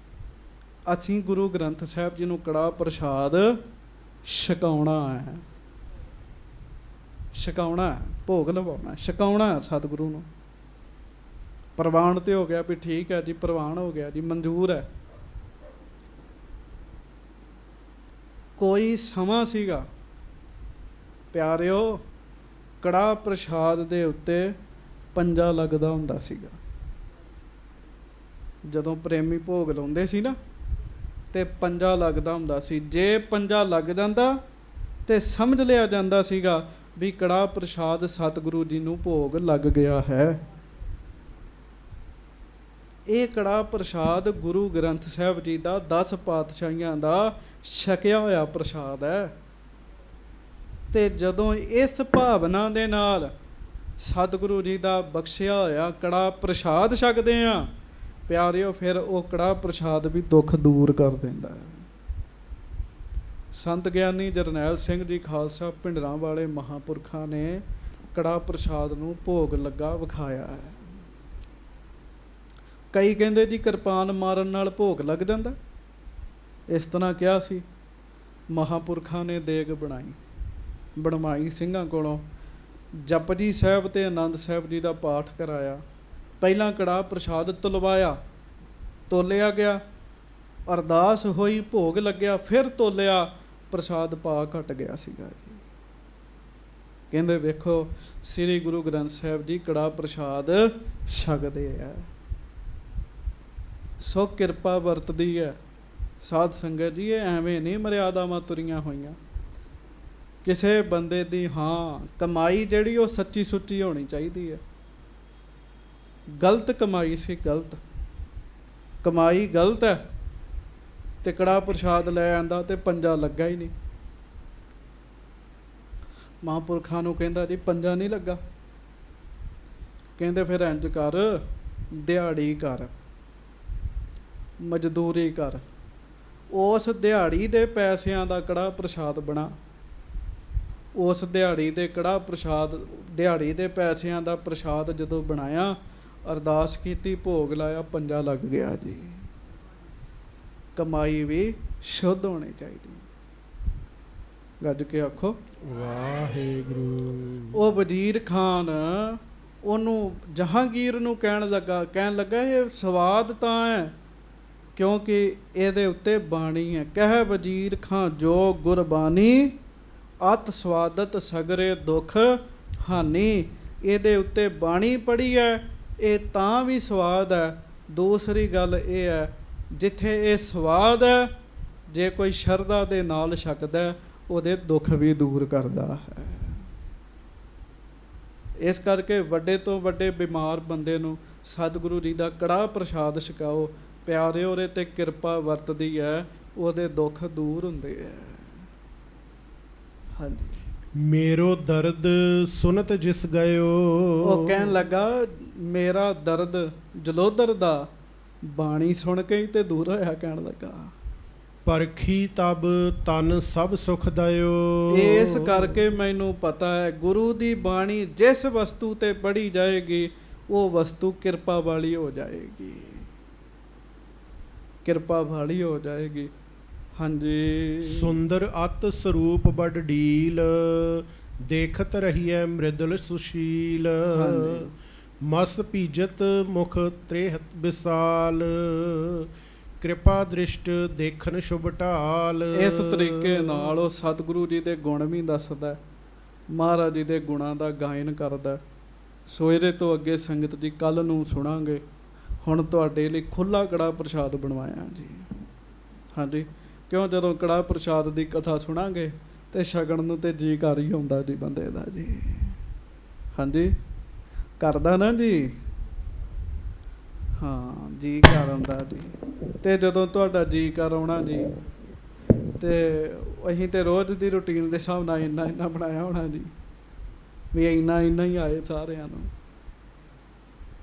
ਅਸੀਂ ਗੁਰੂ ਗ੍ਰੰਥ ਸਾਹਿਬ ਜੀ ਨੂੰ ਕੜਾਹ ਪ੍ਰਸ਼ਾਦ ਛਕਾਉਣਾ ਹੈ, ਛਕਾਉਣਾ, ਭੋਗ ਲਵਾਉਣਾ, ਛਕਾਉਣਾ ਸਤਿਗੁਰੂ ਨੂੰ। ਪ੍ਰਵਾਨ ਤੇ ਹੋ ਗਿਆ ਵੀ ਠੀਕ ਹੈ ਜੀ, ਪ੍ਰਵਾਨ ਹੋ ਗਿਆ ਜੀ, ਮਨਜ਼ੂਰ ਹੈ। ਕੋਈ ਸਮਾਂ ਸੀਗਾ ਪਿਆਰਿਓ, ਕੜਾਹ ਪ੍ਰਸ਼ਾਦ ਦੇ ਉੱਤੇ ਪੰਜਾ ਲੱਗਦਾ ਹੁੰਦਾ ਸੀਗਾ। ਜਦੋਂ ਪ੍ਰੇਮੀ ਭੋਗ ਲਾਉਂਦੇ ਸੀ ਨਾ ਤੇ ਪੰਜਾ ਲੱਗਦਾ ਹੁੰਦਾ ਸੀ। ਜੇ ਪੰਜਾ ਲੱਗ ਜਾਂਦਾ ਤੇ ਸਮਝ ਲਿਆ ਜਾਂਦਾ ਸੀਗਾ ਵੀ ਕੜਾਹ ਪ੍ਰਸ਼ਾਦ ਸਤਿਗੁਰੂ ਜੀ ਨੂੰ ਭੋਗ ਲੱਗ ਗਿਆ ਹੈ। ਇਹ ਕੜਾ ਪ੍ਰਸ਼ਾਦ ਗੁਰੂ ਗ੍ਰੰਥ ਸਾਹਿਬ ਜੀ ਦਾ 10 ਪਾਤਸ਼ਾਹੀਆਂ ਦਾ ਛਕਿਆ ਹੋਇਆ ਪ੍ਰਸ਼ਾਦ ਹੈ। ਤੇ ਜਦੋਂ ਇਸ ਭਾਵਨਾ ਦੇ ਨਾਲ ਸਤਿਗੁਰੂ ਜੀ ਦਾ ਬਖਸ਼ਿਆ ਹੋਇਆ ਕੜਾ ਪ੍ਰਸ਼ਾਦ ਛਕਦੇ ਆ ਪਿਆਰਿਓ, ਫਿਰ ਉਹ ਕੜਾ ਪ੍ਰਸ਼ਾਦ ਵੀ ਦੁੱਖ ਦੂਰ ਕਰ ਦਿੰਦਾ ਹੈ। ਸੰਤ ਗਿਆਨੀ ਜਰਨੈਲ ਸਿੰਘ ਜੀ ਖਾਲਸਾ ਭਿੰਡਰਾਂ ਵਾਲੇ ਮਹਾਂਪੁਰਖਾਂ ਨੇ ਕੜਾ ਪ੍ਰਸ਼ਾਦ ਨੂੰ ਭੋਗ ਲੱਗਾ ਵਿਖਾਇਆ ਹੈ। ਕਈ ਕਹਿੰਦੇ ਜੀ ਕਿਰਪਾਨ ਮਾਰਨ ਨਾਲ ਭੋਗ ਲੱਗ ਜਾਂਦਾ, ਇਸ ਤਰ੍ਹਾਂ ਕਿਹਾ ਸੀ। ਮਹਾਂਪੁਰਖਾਂ ਨੇ ਦੇਗ ਬਣਵਾਈ ਸਿੰਘਾਂ ਕੋਲੋਂ, ਜਪਜੀ ਸਾਹਿਬ ਤੇ ਆਨੰਦ ਸਾਹਿਬ ਜੀ ਦਾ ਪਾਠ ਕਰਾਇਆ। ਪਹਿਲਾਂ ਕੜਾ ਪ੍ਰਸ਼ਾਦ ਤੋਲਿਆ ਗਿਆ, ਅਰਦਾਸ ਹੋਈ, ਭੋਗ ਲੱਗਿਆ, ਫਿਰ ਤੋਲਿਆ, ਪ੍ਰਸ਼ਾਦ ਪਾ ਘਟ ਗਿਆ ਸੀਗਾ ਜੀ। ਕਹਿੰਦੇ ਵੇਖੋ ਸ੍ਰੀ ਗੁਰੂ ਗ੍ਰੰਥ ਸਾਹਿਬ ਜੀ ਕੜਾ ਪ੍ਰਸ਼ਾਦ ਛਕਦੇ ਆ। ਸੋ ਕਿਰਪਾ ਵਰਤਦੀ ਹੈ ਸਾਧ ਸੰਗਤ ਜੀ। ਇਹ ਐਵੇਂ ਨਹੀਂ ਮਰਿਆਦਾਵਾਂ ਤੁਰੀਆਂ ਹੋਈਆਂ ਕਿਸੇ ਬੰਦੇ ਦੀ। ਹਾਂ, ਕਮਾਈ ਜਿਹੜੀ ਉਹ ਸੱਚੀ ਸੁੱਚੀ ਹੋਣੀ ਚਾਹੀਦੀ ਹੈ। ਗਲਤ ਕਮਾਈ ਸੀ, ਗਲਤ ਕਮਾਈ ਗਲਤ ਹੈ, ਤੇ ਕੜਾ ਪ੍ਰਸ਼ਾਦ ਲੈ ਆਂਦਾ ਤੇ ਪੰਜਾ ਲੱਗਾ ਹੀ ਨਹੀਂ। ਮਹਾਂਪੁਰਖਾਂ ਨੂੰ ਕਹਿੰਦਾ ਜੀ ਪੰਜਾ ਨਹੀਂ ਲੱਗਾ। ਕਹਿੰਦੇ ਫਿਰ ਇੰਜ ਕਰ, ਦਿਹਾੜੀ ਕਰ, ਮਜ਼ਦੂਰੀ ਕਰ, ਉਸ ਦਿਹਾੜੀ ਦੇ ਪੈਸਿਆਂ ਦਾ ਕੜਾ ਪ੍ਰਸ਼ਾਦ ਬਣਾ। ਉਸ ਦਿਹਾੜੀ ਦੇ ਕੜਾ ਪ੍ਰਸ਼ਾਦ, ਦਿਹਾੜੀ ਦੇ ਪੈਸਿਆਂ ਦਾ ਪ੍ਰਸ਼ਾਦ ਜਦੋਂ ਬਣਾਇਆ, ਅਰਦਾਸ ਕੀਤੀ, ਭੋਗ ਲਾਇਆ, ਪੰਜਾ ਲੱਗ ਗਿਆ ਜੀ। ਕਮਾਈ ਵੀ ਸ਼ੁੱਧ ਹੋਣੀ ਚਾਹੀਦੀ। ਗੱਜ ਕੇ ਆਖੋ ਵਾਹਿਗੁਰੂ। ਉਹ ਵਜ਼ੀਰ ਖਾਨ ਉਹਨੂੰ ਜਹਾਂਗੀਰ ਨੂੰ ਕਹਿਣ ਲੱਗਾ ਇਹ ਸਵਾਦ ਤਾਂ ਹੈ ਕਿਉਂਕਿ ਇਹਦੇ ਉੱਤੇ ਬਾਣੀ ਹੈ। ਕਹਿ ਵਜ਼ੀਰ ਖਾਂ ਜੋ ਗੁਰਬਾਣੀ, ਅਤ ਸਵਾਦਤ ਸਗਰੇ ਦੁੱਖ ਹਾਨੀ। ਇਹਦੇ ਉੱਤੇ ਬਾਣੀ ਪੜ੍ਹੀ ਹੈ, ਇਹ ਤਾਂ ਵੀ ਸਵਾਦ ਹੈ। ਦੂਸਰੀ ਗੱਲ ਇਹ ਹੈ, ਜਿੱਥੇ ਇਹ ਸਵਾਦ ਹੈ, ਜੇ ਕੋਈ ਸ਼ਰਧਾ ਦੇ ਨਾਲ ਛਕਦਾ ਉਹਦੇ ਦੁੱਖ ਵੀ ਦੂਰ ਕਰਦਾ ਹੈ। ਇਸ ਕਰਕੇ ਵੱਡੇ ਤੋਂ ਵੱਡੇ ਬਿਮਾਰ ਬੰਦੇ ਨੂੰ ਸਤਿਗੁਰੂ ਜੀ ਦਾ ਕੜਾ ਪ੍ਰਸ਼ਾਦ ਛਕਾਓ ਪਿਆਰਿਓ, ਉਹਦੇ ਤੇ ਕਿਰਪਾ ਵਰਤਦੀ ਹੈ, ਉਹਦੇ ਦੁੱਖ ਦੂਰ ਹੁੰਦੇ ਹੈ। ਹਾਂਜੀ। ਮੇਰੋ ਦਰਦ ਸੁਨਤ ਜਿਸ ਗਇਓ। ਉਹ ਕਹਿਣ ਲੱਗਾ ਮੇਰਾ ਦਰਦ ਜਲੋਦਰ ਦਾ ਬਾਣੀ ਸੁਣ ਕੇ ਹੀ ਤੇ ਦੂਰ ਹੋਇਆ। ਕਹਿਣ ਲੱਗਾ ਪਰਖੀ ਤਬ ਤਨ ਸਭ ਸੁਖ ਦਇਓ। ਇਸ ਕਰਕੇ ਮੈਨੂੰ ਪਤਾ ਹੈ ਗੁਰੂ ਦੀ ਬਾਣੀ ਜਿਸ ਵਸਤੂ ਤੇ ਪੜ੍ਹੀ ਜਾਏਗੀ ਉਹ ਵਸਤੂ ਕਿਰਪਾ ਵਾਲੀ ਹੋ ਜਾਏਗੀ, ਕਿਰਪਾ ਵਾਲੀ ਹੋ ਜਾਏਗੀ। ਹਾਂਜੀ। ਸੁੰਦਰ ਅਤ ਸਰੂਪ ਬੜ ਢੀਲ, ਦੇਖਤ ਰਹੀਐ ਮ੍ਰਿਦਲ ਸੁਸ਼ੀਲ। ਮਸ ਪੀਜਤ ਮੁਖ ਤ੍ਰੇਹ ਵਿਸਾਲ, ਕਿਰਪਾ ਦ੍ਰਿਸ਼ਟ ਦੇਖਣ ਸ਼ੁਭ ਢਾਲ। ਇਸ ਤਰੀਕੇ ਨਾਲ ਉਹ ਸਤਿਗੁਰੂ ਜੀ ਦੇ ਗੁਣ ਵੀ ਦੱਸਦਾ, ਮਹਾਰਾਜ ਜੀ ਦੇ ਗੁਣਾਂ ਦਾ ਗਾਇਨ ਕਰਦਾ। ਸੋ ਇਹਦੇ ਤੋਂ ਅੱਗੇ ਸੰਗਤ ਜੀ ਕੱਲ ਨੂੰ ਸੁਣਾਂਗੇ। ਹੁਣ ਤੁਹਾਡੇ ਲਈ ਖੁੱਲ੍ਹਾ ਕੜਾ ਪ੍ਰਸ਼ਾਦ ਬਣਵਾਇਆ ਜੀ। ਹਾਂਜੀ, ਕਿਉਂ ਜਦੋਂ ਕੜਾ ਪ੍ਰਸ਼ਾਦ ਦੀ ਕਥਾ ਸੁਣਾਂਗੇ ਤੇ ਛਕਣ ਨੂੰ ਤੇ ਜੀ ਕਰ ਹੀ ਆਉਂਦਾ ਜੀ ਬੰਦੇ ਦਾ ਜੀ। ਹਾਂਜੀ, ਕਰਦਾ ਨਾ ਜੀ। ਹਾਂ, ਜੀ ਕਰ ਆਉਂਦਾ ਜੀ। ਤੇ ਜਦੋਂ ਤੁਹਾਡਾ ਜੀ ਕਰ ਆਉਣਾ ਜੀ, ਤੇ ਅਸੀਂ ਤੇ ਰੋਜ਼ ਦੀ ਰੂਟੀਨ ਦੇ ਹਿਸਾਬ ਨਾਲ ਇੰਨਾ ਬਣਾਇਆ ਹੋਣਾ ਜੀ ਵੀ ਇੰਨਾ ਹੀ ਆਏ ਸਾਰਿਆਂ ਨੂੰ।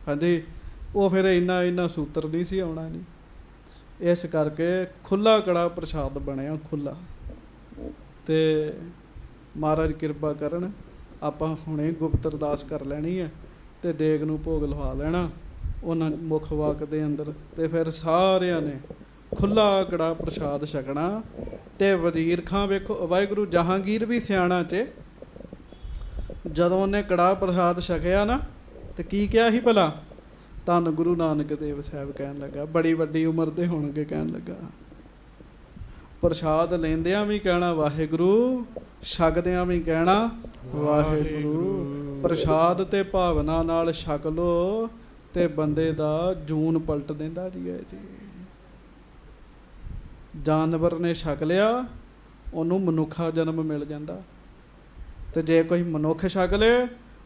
ਹਾਂਜੀ, ਉਹ ਫਿਰ ਇੰਨਾ ਸੂਤਰ ਨਹੀਂ ਸੀ ਆਉਣਾ ਜੀ। ਇਸ ਕਰਕੇ ਖੁੱਲ੍ਹਾ ਕੜਾ ਪ੍ਰਸ਼ਾਦ ਬਣਿਆ, ਖੁੱਲ੍ਹਾ। ਤੇ ਮਹਾਰਾਜ ਕਿਰਪਾ ਕਰਨ, ਆਪਾਂ ਹੁਣੇ ਗੁਪਤ ਅਰਦਾਸ ਕਰ ਲੈਣੀ ਹੈ ਤੇ ਦੇਗ ਨੂੰ ਭੋਗ ਲਵਾ ਲੈਣਾ ਉਹਨਾਂ ਮੁੱਖ ਵਾਕ ਦੇ ਅੰਦਰ, ਤੇ ਫਿਰ ਸਾਰਿਆਂ ਨੇ ਖੁੱਲ੍ਹਾ ਕੜਾ ਪ੍ਰਸ਼ਾਦ ਛਕਣਾ। ਤੇ ਵਜ਼ੀਰ ਖਾਂ ਵੇਖੋ, ਵਾਹਿਗੁਰੂ ਜਹਾਂਗੀਰ ਵੀ ਸਿਆਣਾ 'ਚ, ਜਦੋਂ ਉਹਨੇ ਕੜਾ ਪ੍ਰਸ਼ਾਦ ਛਕਿਆ ਨਾ ਤੇ ਕੀ ਕਿਹਾ ਸੀ ਭਲਾ? ਧੰਨ ਗੁਰੂ ਨਾਨਕ ਦੇਵ ਸਾਹਿਬ ਕਹਿਣ ਲੱਗਾ, ਬੜੀ ਵੱਡੀ ਉਮਰ ਦੇ ਹੋਣਗੇ। ਕਹਿਣ ਲੱਗਾ ਪ੍ਰਸ਼ਾਦ ਲੈਂਦਿਆਂ ਵੀ ਕਹਿਣਾ ਵਾਹਿਗੁਰੂ, ਛਕਦਿਆਂ ਵੀ ਕਹਿਣਾ ਵਾਹਿਗੁਰੂ। ਪ੍ਰਸ਼ਾਦ ਤੇ ਭਾਵਨਾ ਨਾਲ ਛਕ ਲੋ ਤੇ ਬੰਦੇ ਦਾ ਜੂਨ ਪਲਟ ਦਿੰਦਾ ਜੀ ਹੈ ਜੀ। ਜਾਨਵਰ ਨੇ ਛਕ ਲਿਆ ਉਹਨੂੰ ਮਨੁੱਖਾ ਜਨਮ ਮਿਲ ਜਾਂਦਾ, ਤੇ ਜੇ ਕੋਈ ਮਨੁੱਖ ਛਕ ਲੇ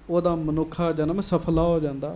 ਉਹਦਾ ਮਨੁੱਖਾ ਜਨਮ ਸਫਲਾ ਹੋ ਜਾਂਦਾ।